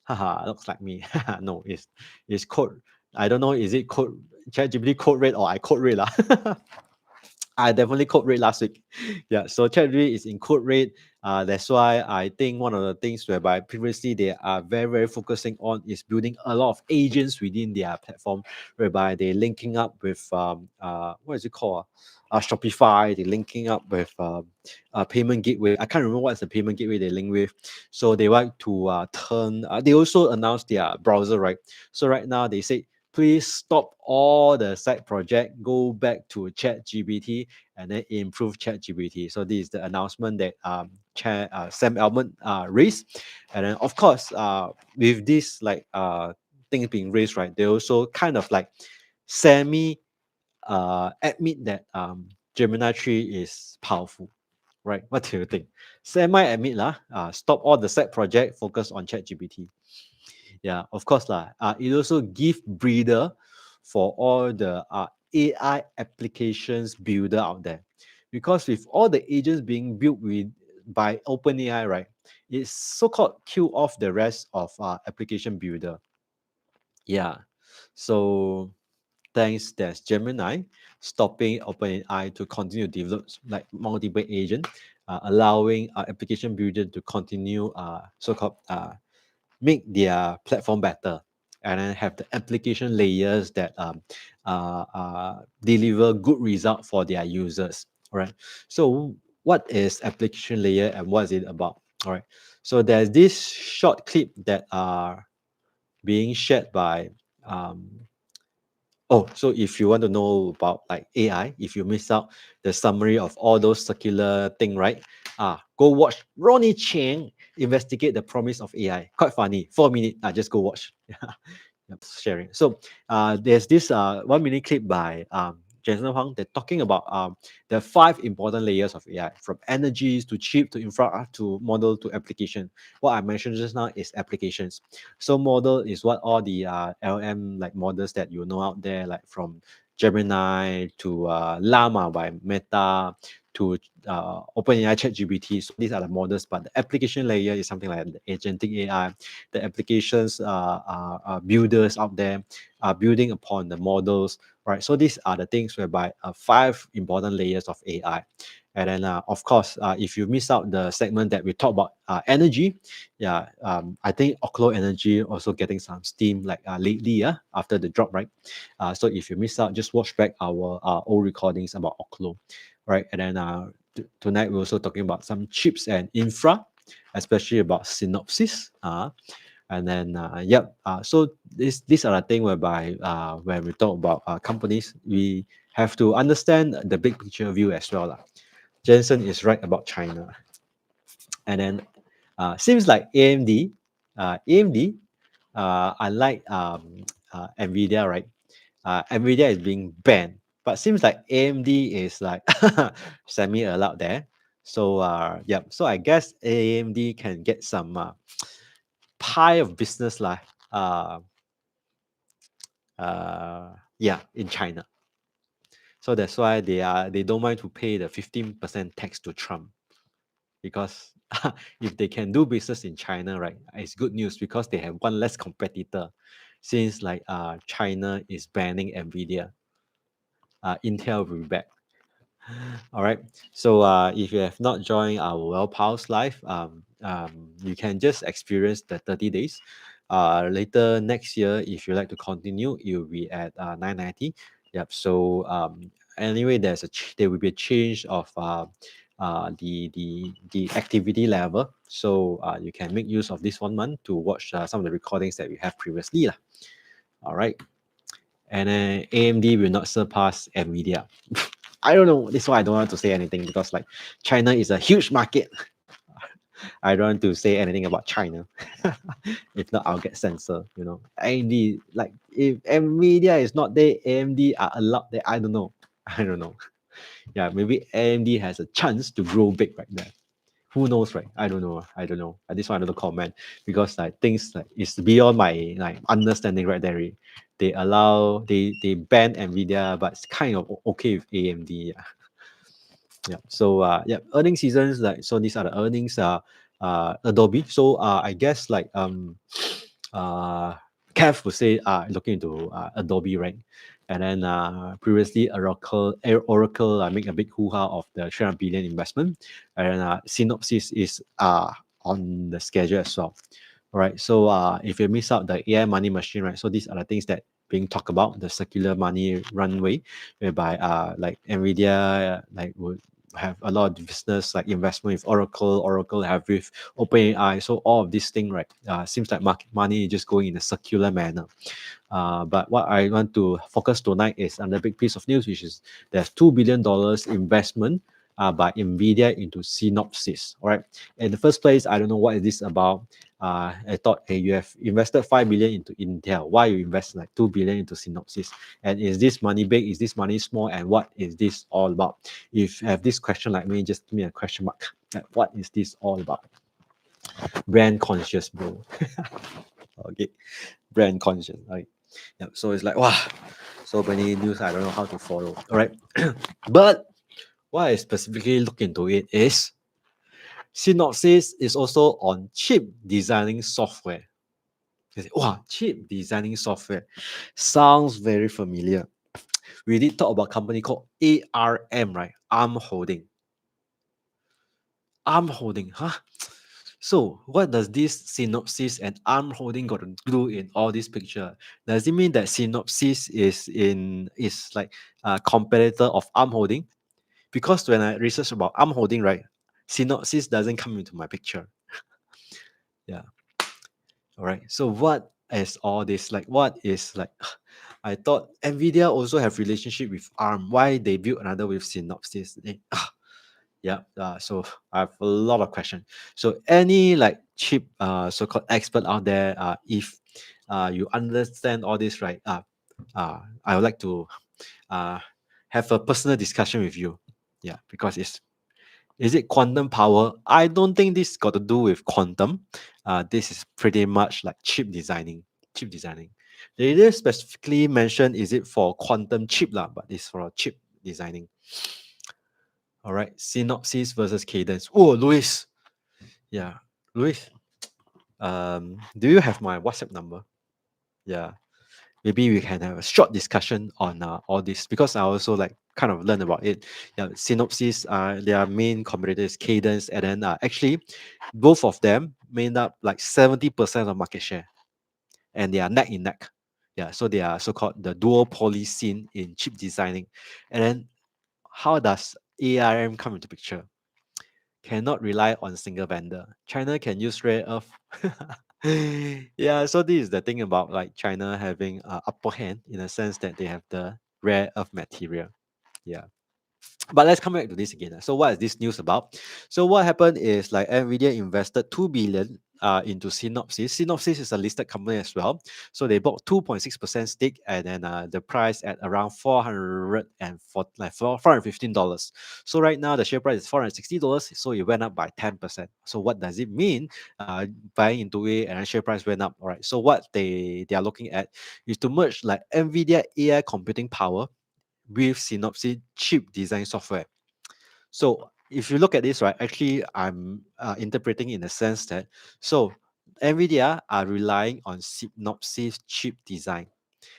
Haha, looks like me. No, it's code. I don't know, is it code ChatGPT code red or I code red lah? I definitely code red last week. Yeah, so ChatGPT is in code red. That's why I think one of the things whereby previously they are very focusing on is building a lot of agents within their platform, whereby they're linking up with what is it called? Shopify. They're linking up with a payment gateway. I can't remember what's the payment gateway they link with. So they want to turn. They also announced their browser, right? So right now they say please stop all the side project, go back to ChatGPT and then improve ChatGPT. So this is the announcement that Sam Altman raised. And then of course, with this thing being raised, right, they also kind of like semi admit that Gemini 3 is powerful. Right? What do you think? Semi admit lah. Stop all the side project, focus on ChatGPT. Yeah, of course lah. It also give breather for all the AI applications builder out there, because with all the agents being built with by OpenAI, right, it's so-called kill off the rest of application builder. Yeah, so thanks there's Gemini stopping OpenAI to continue to develop like multiple agent, allowing application builder to continue so-called make their platform better and then have the application layers that deliver good result for their users. All right, so what is application layer and what is it about? All right, so there's this short clip that are being shared by oh, so if you want to know about like AI, if you miss out the summary of all those circular thing, right? Go watch Ronnie Chang investigate the promise of AI. Quite funny. 4 minutes. Just go watch. Yep, sharing. So there's this 1 minute clip by Jensen Huang. They're talking about the 5 important layers of AI, from energies to chip to infra to model to application. What I mentioned just now is applications. So model is what all the LM like models that you know out there, like from Gemini to Llama by Meta to OpenAI ChatGPT. So these are the models, but the application layer is something like the agentic AI. The applications builders out there are building upon the models, right? So these are the things whereby 5 important layers of AI. And then, of course, if you miss out the segment that we talk about energy, yeah, I think Oklo Energy also getting some steam like lately, after the drop, right? So if you miss out, just watch back our old recordings about Oklo, right? And then tonight we're also talking about some chips and infra, especially about Synopsys. And then, yep. So these are the thing whereby when we talk about companies, we have to understand the big picture view as well. Jensen is right about China. And then seems like AMD, unlike Nvidia, right? Nvidia is being banned, but seems like AMD is like semi allowed there. So yeah, so I guess AMD can get some pie of business like yeah, in China. So that's why they don't mind to pay the 15% tax to Trump, because if they can do business in China, right, it's good news because they have one less competitor. Since like China is banning Nvidia, Intel will be back. All right. So if you have not joined our WealthPulse live, you can just experience the 30 days. Later next year, if you like to continue, it will be at 990. Yep. So anyway, there will be a change of the activity level. So you can make use of this 1 month to watch some of the recordings that we have previously lah. All right. And AMD will not surpass Nvidia. I don't know. This is why I don't want to say anything, because like China is a huge market. I don't want to say anything about China. If not, I'll get censored. AMD, like if Nvidia is not there, AMD are allowed there. I don't know. I don't know. Yeah, maybe AMD has a chance to grow big right there. Who knows, right? I don't know. I don't know. I just wanted to comment, because like things like it's beyond my like understanding right there. They ban Nvidia, but it's kind of okay with AMD. Yeah. So yeah, earnings seasons, like, so these are the earnings. Adobe. So I guess like uh Kev would say looking into Adobe, right? And then previously Oracle make a big hoo-ha of the 300 billion investment, and Synopsys is on the schedule as well. All right. So if you miss out the AI money machine, right? So these are the things that being talked about, the circular money runway, whereby like Nvidia like would have a lot of business like investment with Oracle have with OpenAI. So all of these things, right? Seems like market money is just going in a circular manner. But what I want to focus tonight is on the big piece of news, which is there's $2 billion investment by Nvidia into Synopsys. All right. In the first place, I don't know what is this about. I thought, hey, you have invested 5 billion into Intel. Why you invest like 2 billion into Synopsys? And is this money big? Is this money small? And what is this all about? If you have this question like me, just give me a question mark. Like, what is this all about? Brand conscious, bro. Okay, brand conscious. Right. Yeah. So it's like, wow, so many news. I don't know how to follow. All right. But what I specifically look into it is Synopsys is also on chip designing software. You say, wow, chip designing software sounds very familiar. We did talk about a company called ARM, right? Arm Holding. Arm Holding, huh? So what does this Synopsys and Arm Holding got to do in all this picture? Does it mean that Synopsys is like a competitor of Arm Holding? Because when I research about Arm Holding, right, Synopsys doesn't come into my picture. Yeah. All right. So what is all this like? What is like? I thought Nvidia also have relationship with ARM. Why they build another with Synopsys? Yeah. So I have a lot of questions. So any like chip so-called expert out there, if you understand all this, right? I would like to uh have a personal discussion with you. Yeah, because is it quantum power? I don't think this got to do with quantum. This is pretty much like chip designing. Chip designing. They didn't specifically mention is it for quantum chip lah, but it's for chip designing. All right, Synopsys versus Cadence. Oh, Louis. Yeah, Louis. Do you have my WhatsApp number? Yeah, maybe we can have a short discussion on all this, because I also like kind of learn about it. Yeah, Synopsys, their main competitor is Cadence, and then actually both of them made up like 70% of market share, and they are neck in neck. Yeah, so they are so-called the duopoly scene in chip designing. And then how does ARM come into picture? Cannot rely on single vendor. China can use rare earth. Yeah, so this is the thing about like China having upper hand in a sense that they have the rare earth material. Yeah. But let's come back to this again. So what is this news about? So what happened is like Nvidia invested 2 billion into Synopsys. Synopsys is a listed company as well. So they bought 2.6% stake, and then the price at around $415. So right now the share price is $460. So it went up by 10%. So what does it mean? Buying into it and the share price went up. All right. So what they are looking at is to merge like Nvidia AI computing power with Synopsys chip design software. So if you look at this, right, actually I'm interpreting in the sense that so Nvidia are relying on Synopsys chip design.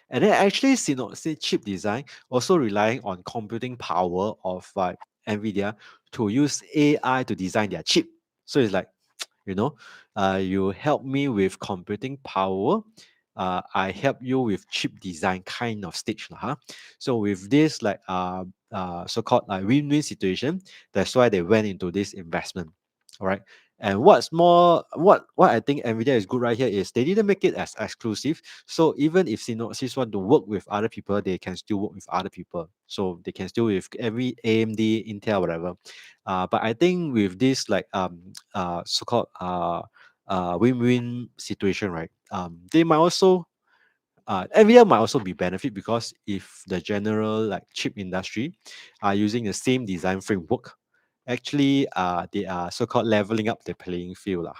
And then actually Synopsys chip design also relying on computing power of Nvidia to use AI to design their chip. So it's like you know. You help me with computing power. I help you with chip design kind of stage lah, huh? So with this like so-called like win-win situation, that's why they went into this investment. All right. And what's more, what I think Nvidia is good right here is they didn't make it as exclusive. So even if Synopsys want to work with other people, they can still work with other people. So they can still with every AMD, Intel, whatever. But I think with this like so-called win-win situation, right? They might also Nvidia might also be benefit because if the general like chip industry are using the same design framework, actually they are so-called leveling up the playing field, lah,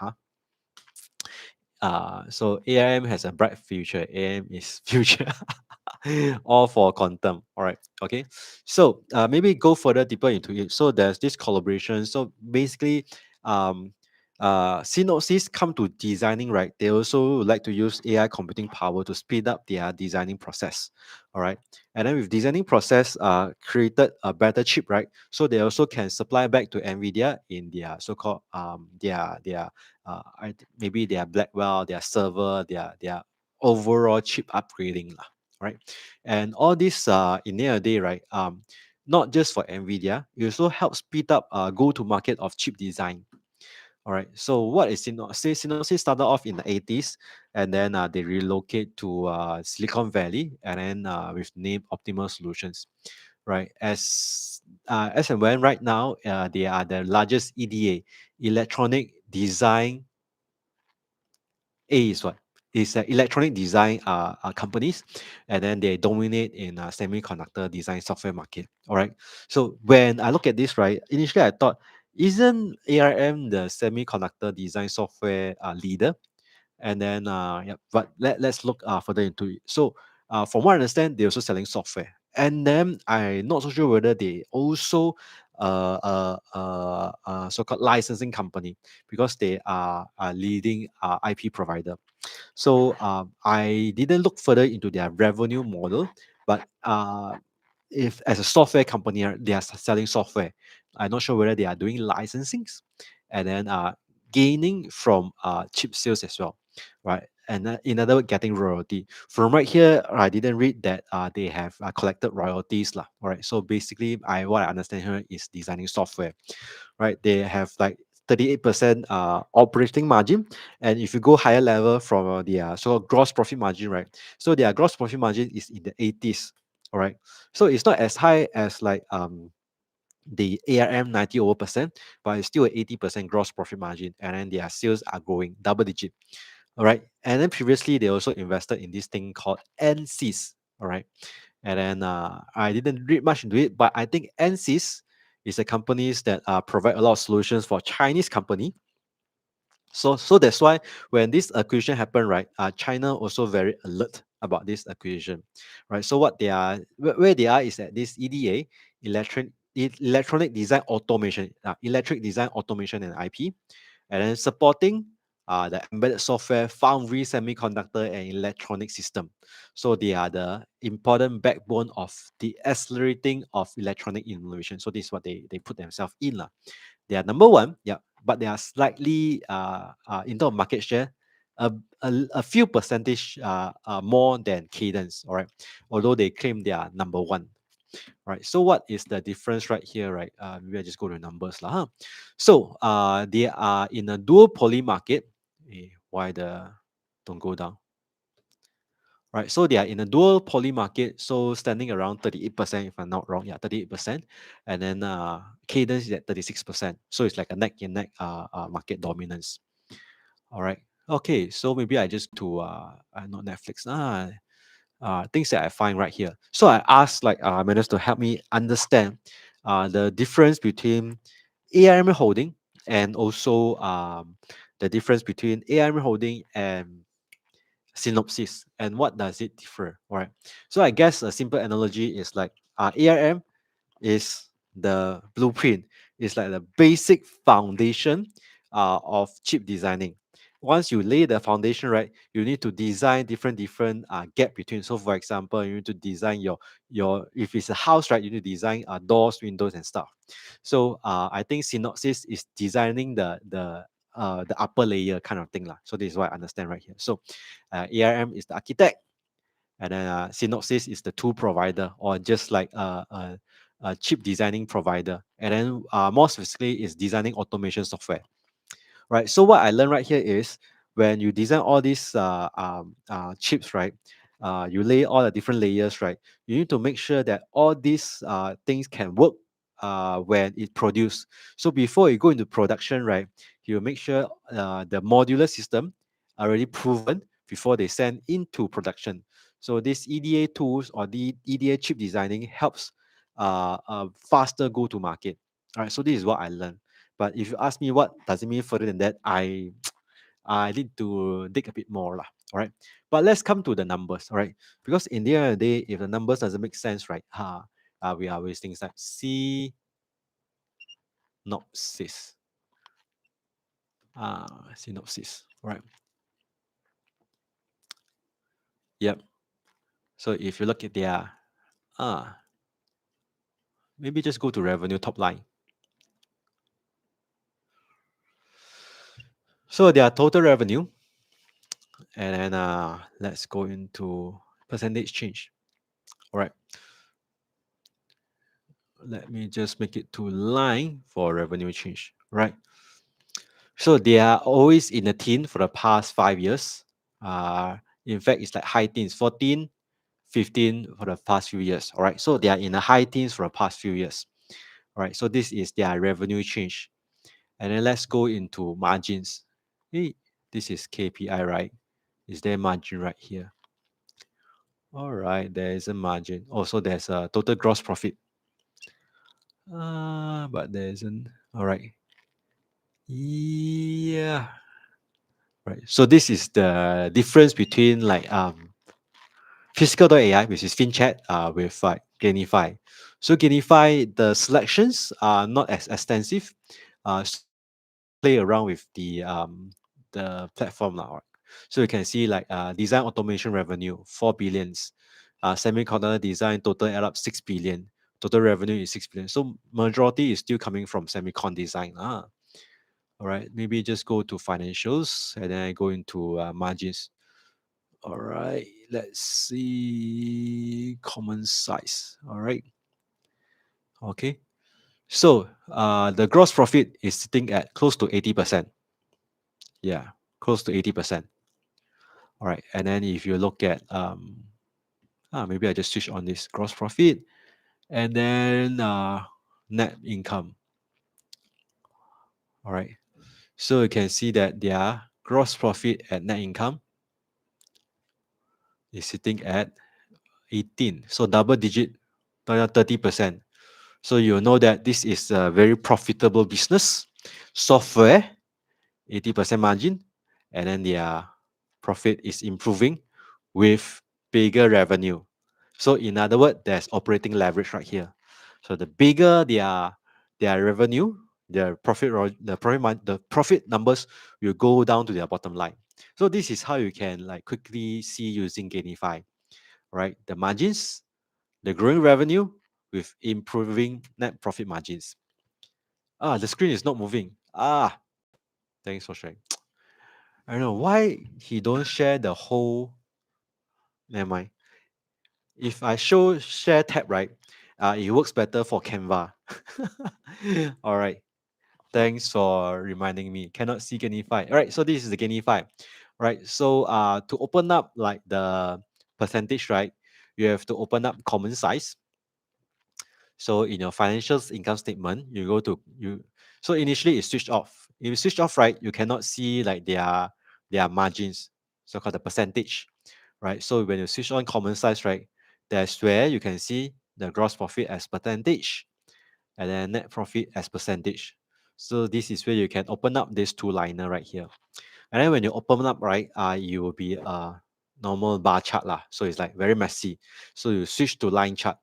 huh? So ARM has a bright future. AM is future. All for quantum. All right. Okay. So maybe go further deeper into it. So there's this collaboration. So basically, um, Synopsys come to designing, right? They also like to use AI computing power to speed up their designing process. All right. And then with designing process, created a better chip, right? So they also can supply back to Nvidia in their so-called their maybe their Blackwell, their server, their overall chip upgrading lah, right? And all this in the end of the day, right? Not just for Nvidia, it also helps speed up go to market of chip design. All right. So what is Synopsys? Synopsys started off in the 80s, and then they relocate to Silicon Valley, and then with name Optimal Solutions, right? As and when right now, they are the largest EDA, electronic design. A is what? Is electronic design companies, and then they dominate in semiconductor design software market. All right. So when I look at this, right, initially I thought, isn't ARM the semiconductor design software leader? And then yeah, but let's look further into it. So from what I understand, they're also selling software. And then I'm not so sure whether they also so-called licensing company because they are a leading IP provider. So I didn't look further into their revenue model, but if as a software company, they are selling software. I'm not sure whether they are doing licensings and then gaining from chip sales as well, right? And in other words, getting royalty. From right here, I didn't read that they have collected royalties lah. All right. So basically, what I understand here is designing software, right? They have like 38% operating margin, and if you go higher level from their so gross profit margin, right? So their gross profit margin is in the 80s. All right. So it's not as high as like the ARM 90 over percent, but it's still 80% gross profit margin, and then their sales are growing double digit. All right. And then previously they also invested in this thing called NCs. All right. And then I didn't read much into it, but I think NCs is a companies that provide a lot of solutions for Chinese company. So that's why when this acquisition happened, right? China also very alert about this acquisition, right? So what they are, where they are is at this EDA, electronic design automation, electric design automation and IP, and then supporting the embedded software, foundry, semiconductor, and electronic system. So they are the important backbone of the accelerating of electronic innovation. So this is what they put themselves in lah. They are number one, yeah, but they are slightly in terms of market share, a few percentage more than Cadence, all right. Although they claim they are number one, right? So what is the difference right here, right? Maybe I just go to numbers lah, huh? So they are in a dual poly market. Why the don't go down? Right, so they are in a dual poly market, so standing around 38%, if I'm not wrong. Yeah, 38%. And then Cadence is at 36%. So it's like a neck and neck market dominance. All right. Okay, so maybe I just to not Netflix. Things that I find right here. So I asked like Manus to help me understand the difference between ARM holding and also the difference between ARM holding and Synopsys, and what does it differ? All right. So I guess a simple analogy is like ARM is the blueprint. It's like the basic foundation of chip designing. Once you lay the foundation, right, you need to design different gap between. So, for example, you need to design your if it's a house, right, you need to design doors, windows, and stuff. So, I think Synopsys is designing the upper layer kind of thing lah. So this is what I understand right here. So ARM is the architect, and then Synopsys is the tool provider, or just like a chip designing provider, and then more specifically is designing automation software. Right. So what I learned right here is when you design all these chips, right? You lay all the different layers, right? You need to make sure that all these things can work when it produced. So before you go into production, right, you make sure the modular system are already proven before they send into production. So this EDA tools or the EDA chip designing helps faster go to market. All right. So this is what I learned. But if you ask me what does it mean further than that, I need to dig a bit more lah. All right. But let's come to the numbers. All right. Because in the end of the day, if the numbers doesn't make sense, right? We are wasting time. Synopsis. Synopsis. All right. Yep. So if you look at their maybe just go to revenue top line. So their total revenue, and then let's go into percentage change. All right. Let me just make it to line for revenue change, right? So they are always in the teen for the past 5 years. In fact, it's like high teens, 14, 15 for the past few years. All right. So they are in the high teens for the past few years. All right. So this is their revenue change. And then let's go into margins. Hey, this is KPI, right? Is there margin right here? All right. There is a margin. Also, there's a total gross profit. But there isn't. All right. Yeah. Right. So this is the difference between like physical.ai, which is FinChat, with like Gainify. So Gainify, the selections are not as extensive. So you can play around with the platform now. Right? So you can see like design automation revenue 4 billions, semiconductor design total add up 6 billion. Total revenue is 6 billion. So majority is still coming from semicon design. All right, maybe just go to financials and then I go into margins. All right, let's see common size. All right, okay. So the gross profit is sitting at close to 80%. Yeah, close to 80%. All right, and then if you look at maybe I just switch on this gross profit and then net income. All right, so you can see that their gross profit and net income is sitting at 18, so double digit, 30%. So you know that this is a very profitable business. Software, 80% margin, and then their profit is improving with bigger revenue. So in other words, there's operating leverage right here. So the bigger their revenue, their profit, the profit numbers will go down to their bottom line. So this is how you can like quickly see using Gainify, right? The margins, the growing revenue with improving net profit margins. The screen is not moving. Thanks for sharing. I don't know why he don't share the whole. Never mind. If I show share tab, right, it works better for Canva. All right. Thanks for reminding me. Cannot see Gainify. All right. So this is the Gainify. Right. So to open up like the percentage, right, you have to open up common size. So in your financials income statement, you go to you. So initially it's switched off. If you switch off, right, you cannot see like their margins, so called the percentage, right? So when you switch on common size, right, that's where you can see the gross profit as percentage, and then net profit as percentage. So this is where you can open up this two liner right here. And then when you open up, right, you will be a normal bar chart lah. So it's like very messy. So you switch to line chart.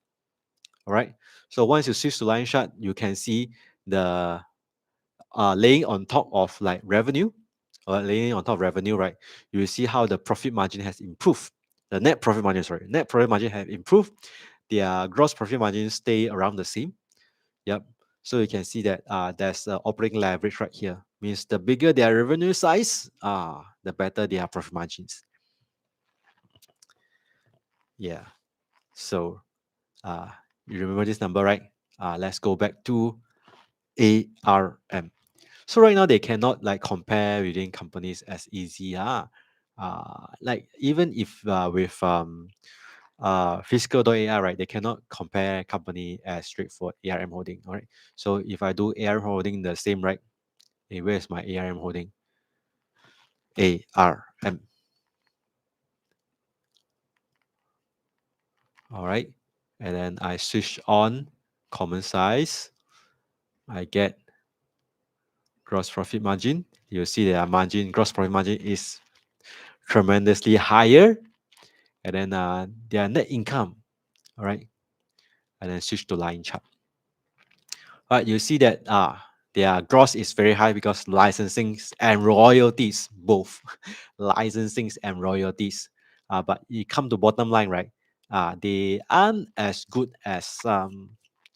All right. So once you switch to line chart, you can see the laying on top of like revenue, or laying on top of revenue, right? You will see how the profit margin has improved. The net profit margin, sorry, net profit margin have improved. Their gross profit margin stay around the same. Yep. So you can see that there's operating leverage right here. Means the bigger their revenue size, the better their profit margins. Yeah. So uh, you remember this number, right? Let's go back to ARM. So right now they cannot like compare within companies as easy. Like even if with fiscal.ai, right, they cannot compare company as straightforward ARM holding. All right. So if I do ARM holding the same, right? Hey, where's my ARM holding? ARM. All right. And then I switch on common size. I get gross profit margin. You'll see that our margin, gross profit margin is tremendously higher. And then their net income. All right. And then switch to line chart. All right. You see that their gross is very high because licensing and royalties, both licensing and royalties. But you come to bottom line, right? They aren't as good as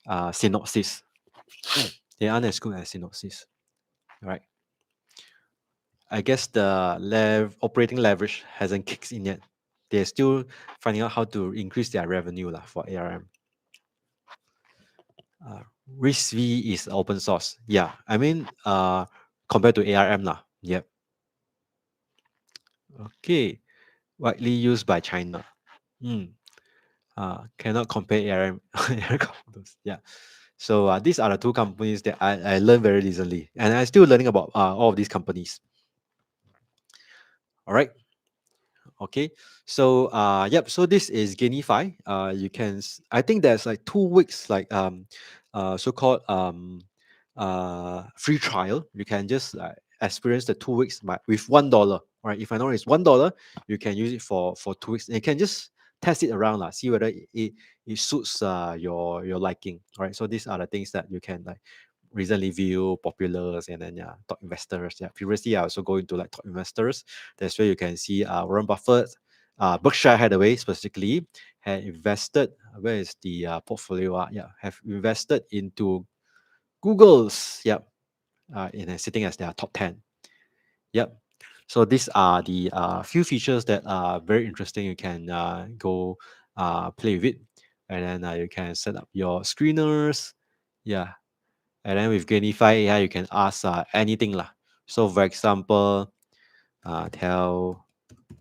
Synopsys. They aren't as good as Synopsys, right? I guess the operating leverage hasn't kicked in yet. They're still finding out how to increase their revenue lah, for ARM. Uh, RISC-V is open source. Yeah, I mean, compared to ARM lah. Yep. Okay. Widely used by China. Hmm. Cannot compare ARM. Yeah. So these are the two companies that I learned very recently, and I'm still learning about all of these companies. All right. Okay. So yep. So this is Gainify. You can I think there's like 2 weeks like so-called free trial. You can just experience the 2 weeks with $1. All right. If I know it's $1, you can use it for 2 weeks. And you can just test it around see whether it suits your liking. All right. So these are the things that you can like recently view populars and then top investors. Yeah, previously I also go into like top investors. That's where you can see Warren Buffett, Berkshire Hathaway specifically had invested. Where is the portfolio? Have invested into Google's. Yep, and sitting as their top 10. Yep. So these are the few features that are very interesting. You can go play with it, and then you can set up your screeners. Yeah, and then with Gainify AI, you can ask anything lah. So for example, tell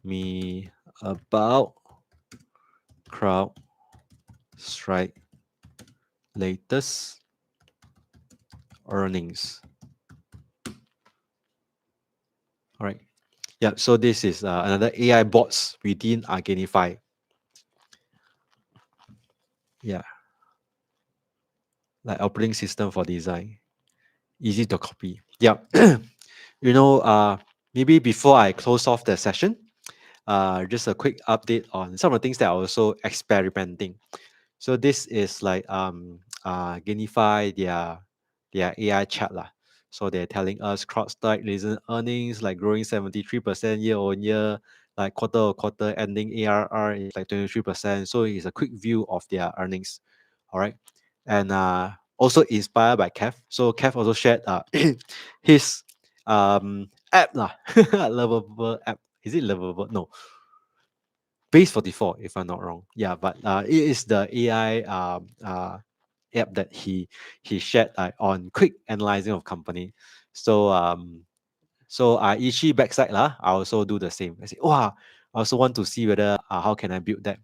me about CrowdStrike latest earnings. All right. Yeah. So this is another AI bots within Gainify. Yeah. Like operating system for design. Easy to copy. Yeah. Maybe before I close off the session, just a quick update on some of the things that are also experimenting. So this is like Gainify their AI chat lah. So they're telling us CrowdStrike recent earnings like growing 73% year on year, like quarter on quarter ending ARR is like 23%. So it's a quick view of their earnings. All right. And also inspired by Kev. So Kev also shared his app lah, lovable app. Is it lovable? No, Base 44, if I'm not wrong. Yeah, but it is the AI app that he shared on quick analyzing of company. So Ichi backside lah, I also do the same. I say, wow, I also want to see whether how can I build that.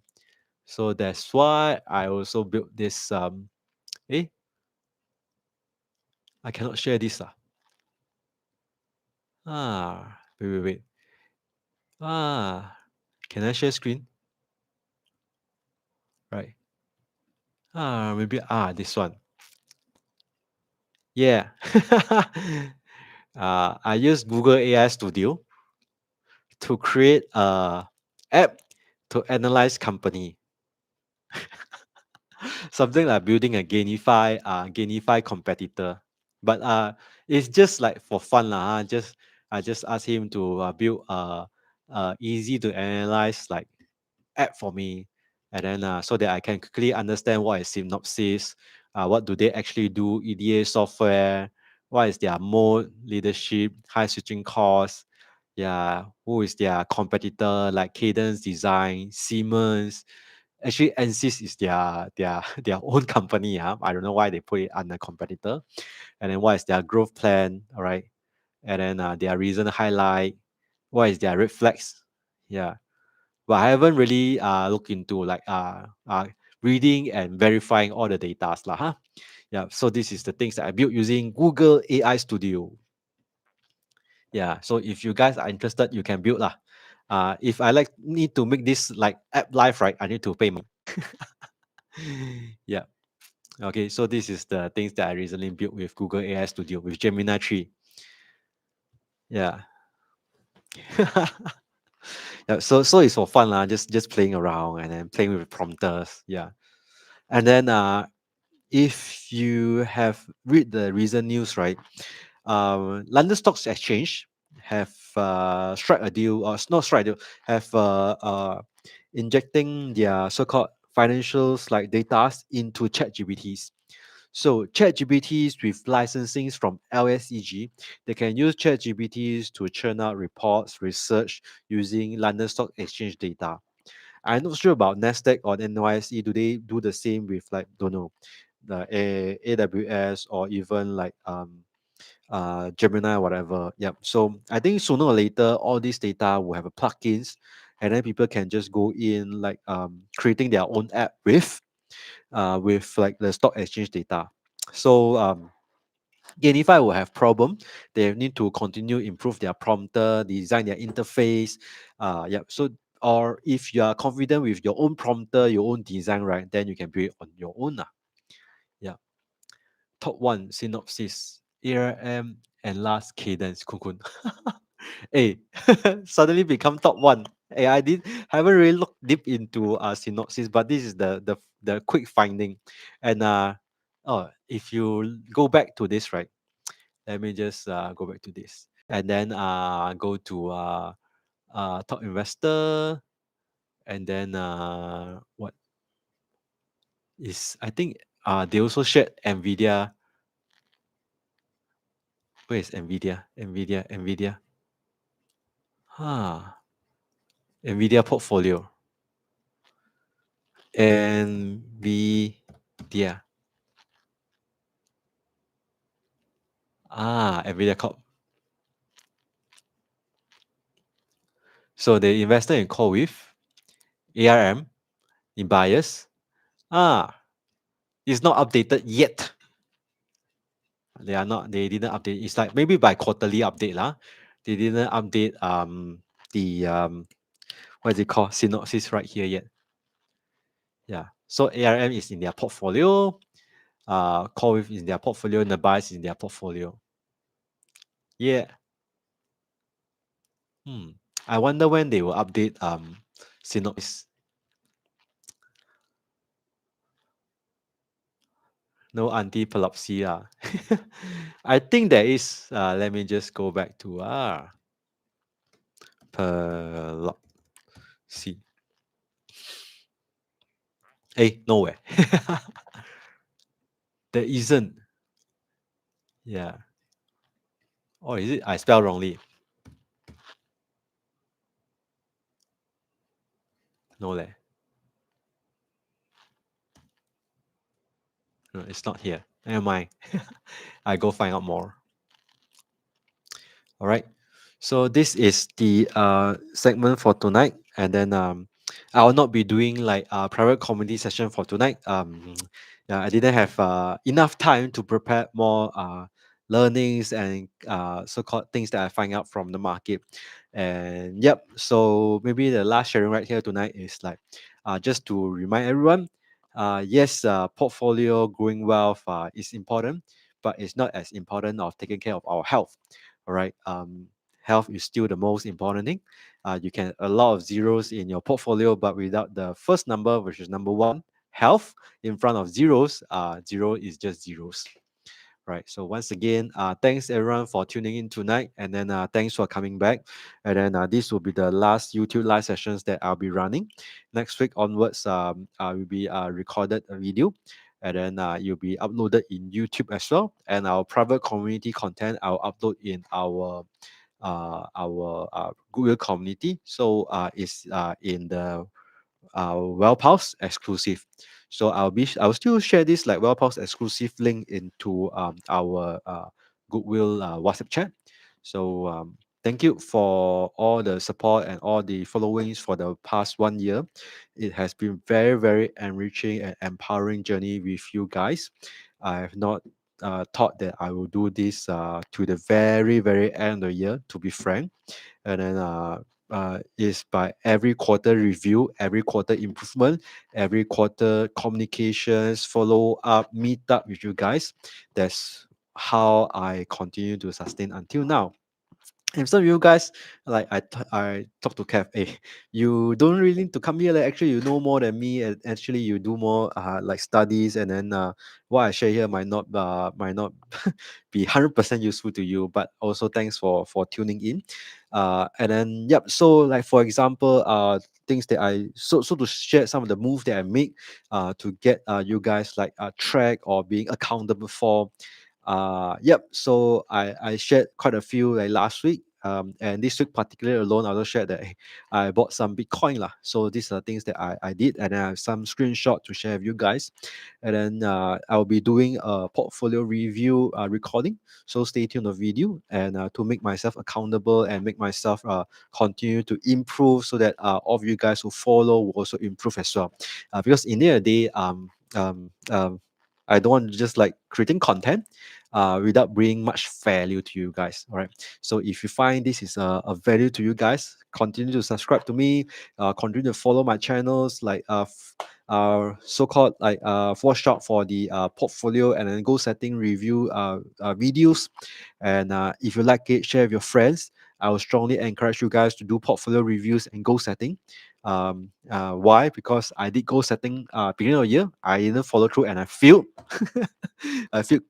So that's why I also built this. Eh, I cannot share this lah. Wait. Can I share screen? Right. Maybe this one. Yeah. I use Google AI Studio to create a app to analyze company. Something like building a Gainify competitor. But it's just like for fun lah. I just asked him to build easy to analyze like app for me, and then so that I can quickly understand what is Synopsys, what do they actually do, EDA software, what is their mode, leadership, high switching costs, yeah, who is their competitor like Cadence Design, Siemens. Actually, NSYS is their their own company. I don't know why they put it under competitor. And then what is their growth plan? All right. And then their recent highlight. What is their red flags? Yeah. But I haven't really looked into like reading and verifying all the data lah. Huh? Yeah. So this is the things that I built using Google AI Studio. Yeah. So if you guys are interested, you can build lah. If I like need to make this like app live, right? I need to pay money. Yeah. Okay. So this is the things that I recently built with Google AI Studio with Gemini 3. Yeah. Yeah. So it's for fun lah. Just playing around and then playing with prompters. Yeah. And then if you have read the recent news, right? London Stock Exchange have struck a deal, or not struck a deal, have injecting their so-called financials like data into ChatGPTs. So ChatGPTs with licensings from LSEG, they can use ChatGPTs to churn out reports, research using London Stock Exchange data. I'm not sure about Nasdaq or NYSE. Do they do the same with like don't know the AWS or even like Gemini or whatever. Yep. So I think sooner or later all these data will have a plugins, and then people can just go in like creating their own app with like the stock exchange data. So again, if I will have problem, they need to continue improve their prompter, design their interface. Yeah. So or if you are confident with your own prompter, your own design, right, then you can build it on your own. Yeah. Top one synopsis. ARM and last cadence. Kun. Hey, suddenly become top one. Hey, haven't really looked deep into synopsis, but this is the quick finding. And if you go back to this, right? Let me just go back to this. And then go to top investor, and then what is I think they also shared Nvidia. Where is Nvidia? Nvidia. Ah, Nvidia portfolio. Nvidia. Nvidia Corp. So they invested in core with ARM in bias. It's not updated yet. They didn't update. It's like maybe by quarterly update lah. They didn't update the what is it called? Synopsis right here yet. Yeah. So ARM is in their portfolio. Core with is in their portfolio, and the bias is in their portfolio. Yeah. I wonder when they will update Synopsis. No anti-epilepsy. I think there is. Let me just go back to epilepsy. Hey, nowhere. There isn't. Yeah. Or is it I spell wrongly? No leh. No, it's not here. Never mind. I go find out more. All right. So this is the segment for tonight, and then I will not be doing like a private comedy session for tonight. Yeah, I didn't have enough time to prepare more learnings and so-called things that I find out from the market. And yep, so maybe the last sharing right here tonight is like just to remind everyone. Yes, portfolio growing wealth is important, but it's not as important of taking care of our health. All right. Health is still the most important thing. You can a lot of zeros in your portfolio, but without the first number, which is number one, health, in front of zeros, zero is just zeros. Right. So once again, thanks everyone for tuning in tonight, and then thanks for coming back. And then this will be the last YouTube live sessions that I'll be running. Next week onwards, I will be recorded a video, and then you'll be uploaded in YouTube as well. And our private community content I'll upload in our Google community. So it's in the WealthPulse exclusive. So I'll still share this like WealthPulse exclusive link into our Goodwill WhatsApp chat. So thank you for all the support and all the followings for the past 1 year. It has been very enriching and empowering journey with you guys. I have not thought that I will do this to the very end of the year. To be frank, and then is by every quarter review, every quarter improvement, every quarter communications, follow up, meet up with you guys. That's how I continue to sustain until now. And some of you guys, like I talk to Kev, hey, you don't really need to come here. Like, actually, you know more than me, and actually, you do more like studies, and then what I share here might not be 100% useful to you. But also, thanks for tuning in. And then yep. So like for example, things that so to share some of the moves that I make, to get you guys like track or being accountable for. Yep. So I shared quite a few like last week. And this week particularly alone, I also shared that I bought some Bitcoin lah. So these are things that I did, and I have some screenshot to share with you guys. And then I'll be doing a portfolio review recording. So stay tuned on the video, and to make myself accountable and make myself continue to improve, so that all of you guys who follow will also improve as well. Because in the end of the day, I don't want to just like creating content without bringing much value to you guys. All right. So if you find this is a value to you guys, continue to subscribe to me, continue to follow my channels, like so-called like watch out for the portfolio and then goal setting review videos. And if you like it, share with your friends. I would strongly encourage you guys to do portfolio reviews and goal setting. Why? Because I did goal setting beginning of the year. I didn't follow through and I failed. I feel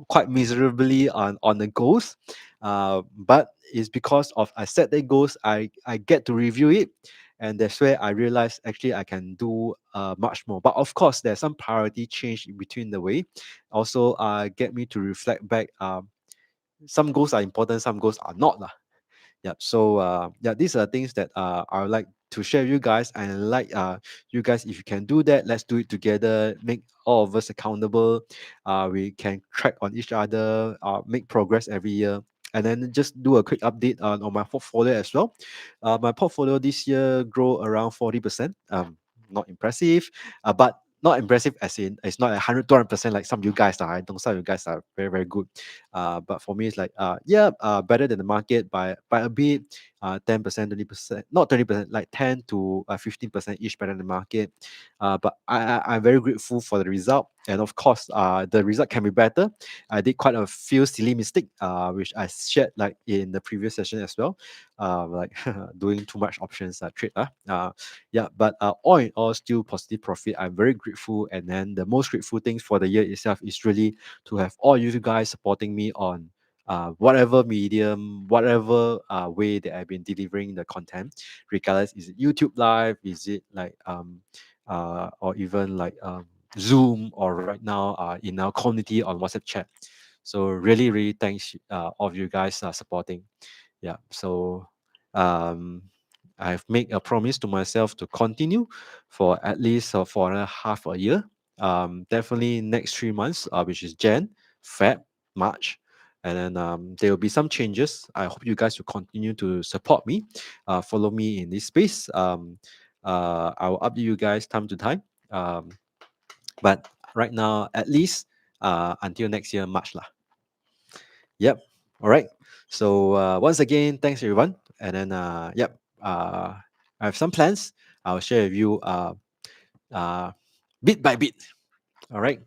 quite miserably on the goals. But it's because of I set the goals, I get to review it, and that's where I realized actually I can do much more. But of course, there's some priority change in between the way. Also, get me to reflect back. Some goals are important, some goals are not lah. Yeah. So yeah, these are things that I would like to share with you guys. And like you guys, if you can do that, let's do it together. Make all of us accountable. We can track on each other, make progress every year. And then just do a quick update on my portfolio as well. My portfolio this year grow around 40%. Not impressive, but not impressive as in it's not 100 200% like some of you guys are. I know some of you guys are very good. But for me, it's like yeah, better than the market by a bit, 10%, 20%, not 20%, like 10 to 15% each better than the market. But I'm very grateful for the result, and of course, the result can be better. I did quite a few silly mistake, which I shared like in the previous session as well, like doing too much options trade. Yeah, but all in all, still positive profit. I'm very grateful, and then the most grateful things for the year itself is really to have all you guys supporting me on whatever medium, whatever way that I've been delivering the content, regardless is it YouTube live, is it like or even like Zoom, or right now in our community on WhatsApp chat. So really thanks all of you guys supporting. Yeah. So um I've made a promise to myself to continue for at least for another half a year. Definitely next 3 months, which is Jan, Feb, March, and then there will be some changes. I hope you guys will continue to support me, follow me in this space. I will update you guys time to time. But right now, at least until next year, March lah. Yep. All right. So once again, thanks everyone. And then yep. I have some plans. I'll share with you uh, bit by bit. All right.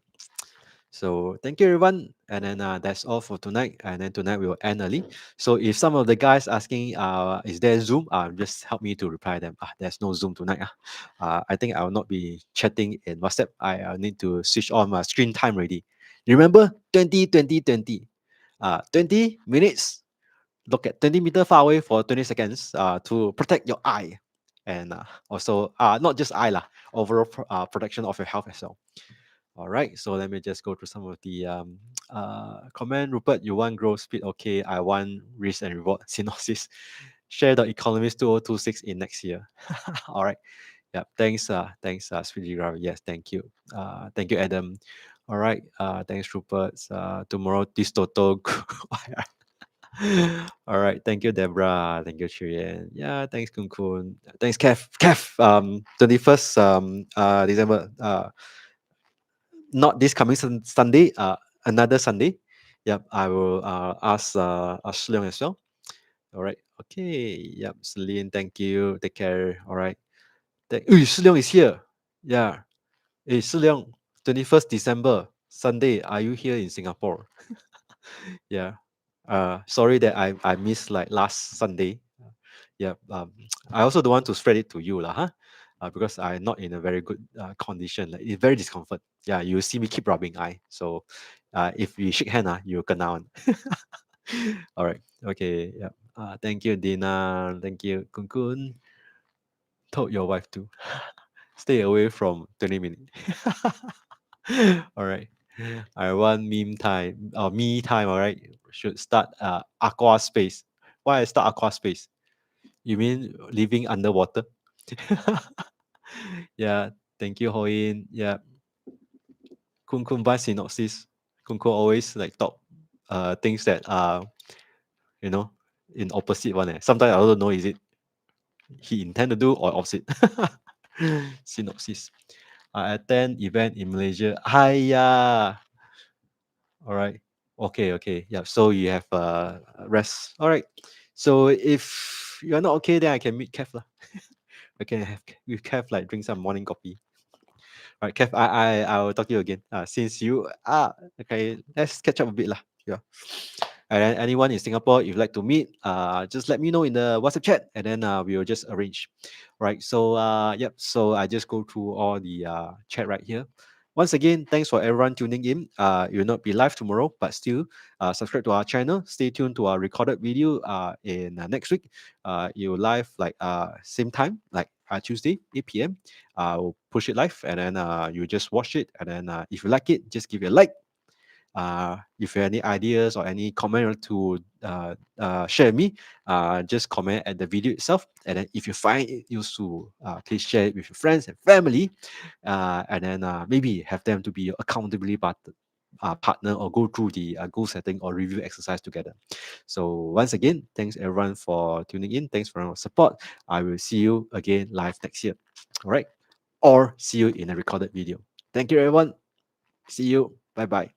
So thank you everyone. And then that's all for tonight. And then tonight we will end early. So if some of the guys asking, is there Zoom? Just help me to reply them. There's no Zoom tonight. I think I will not be chatting in WhatsApp. I need to switch on my screen time already. Remember 20 20 20. 20 minutes, look at 20 meter far away for 20 seconds to protect your eye, and also not just eye lah, overall protection of your health as well. All right, so let me just go through some of the comment. Rupert, you want growth speed? Okay, I want risk and reward. Synopsis. Share the Economist 2026 in next year. All right. Yeah. Thanks, Speedy Graph. Yes, thank you. Thank you, Adam. All right. Thanks, Rupert. Tomorrow, this Toto. All right. Thank you, Deborah. Thank you, Chirian. Yeah. Thanks, Kun Kun. Thanks, Kev. Kev. 21st December. Not this coming Sunday. Another Sunday. Yep. I will ask Leong as well. All right. Okay. Yep. Celine, thank you. Take care. All right. Leong is here. Yeah. Hey, Leong. 21st December, Sunday. Are you here in Singapore? Yeah. Sorry that I missed like last Sunday. Yeah. I also don't want to spread it to you, lah, huh? Because I'm not in a very good condition. Like, it's very discomfort. Yeah, you see me keep rubbing eye. So, if we shake hand, you kena one. All right. Okay. Yeah. Thank you, Dina. Thank you, Kun Kun. Told your wife to stay away from 20 minutes. All right. I want meme time or me time. All right. Should start aqua space. Why I start aqua space? You mean living underwater? Yeah. Thank you, Hoin. Yeah. Kun Kun by synopsis. Kun Kun always like talk things that are, you know, in opposite one. Sometimes I don't know is it he intend to do or opposite. Synopsis. I attend event in Malaysia. Hiya. All right. Okay, okay. Yeah. So you have rest. All right. So if you're not okay, then I can meet Kev lah. I can have with Kev like drink some morning coffee. All right, Kev. I will talk to you again. Since you okay, let's catch up a bit lah. Yeah. And then anyone in Singapore, if you'd like to meet, just let me know in the WhatsApp chat, and then we will just arrange. Right. So yep. So I just go through all the chat right here. Once again, thanks for everyone tuning in. It will not be live tomorrow, but still, subscribe to our channel. Stay tuned to our recorded video in next week. It will live like same time, like Tuesday, 8 p.m. We'll push it live, and then you just watch it, and then if you like it, just give it a like. If you have any ideas or any comment to share with me, just comment at the video itself. And then if you find it useful, please share it with your friends and family. And then maybe have them to be your accountability partner or go through the goal setting or review exercise together. So once again, thanks everyone for tuning in. Thanks for your support. I will see you again live next year. All right. Or see you in a recorded video. Thank you, everyone. See you. Bye bye.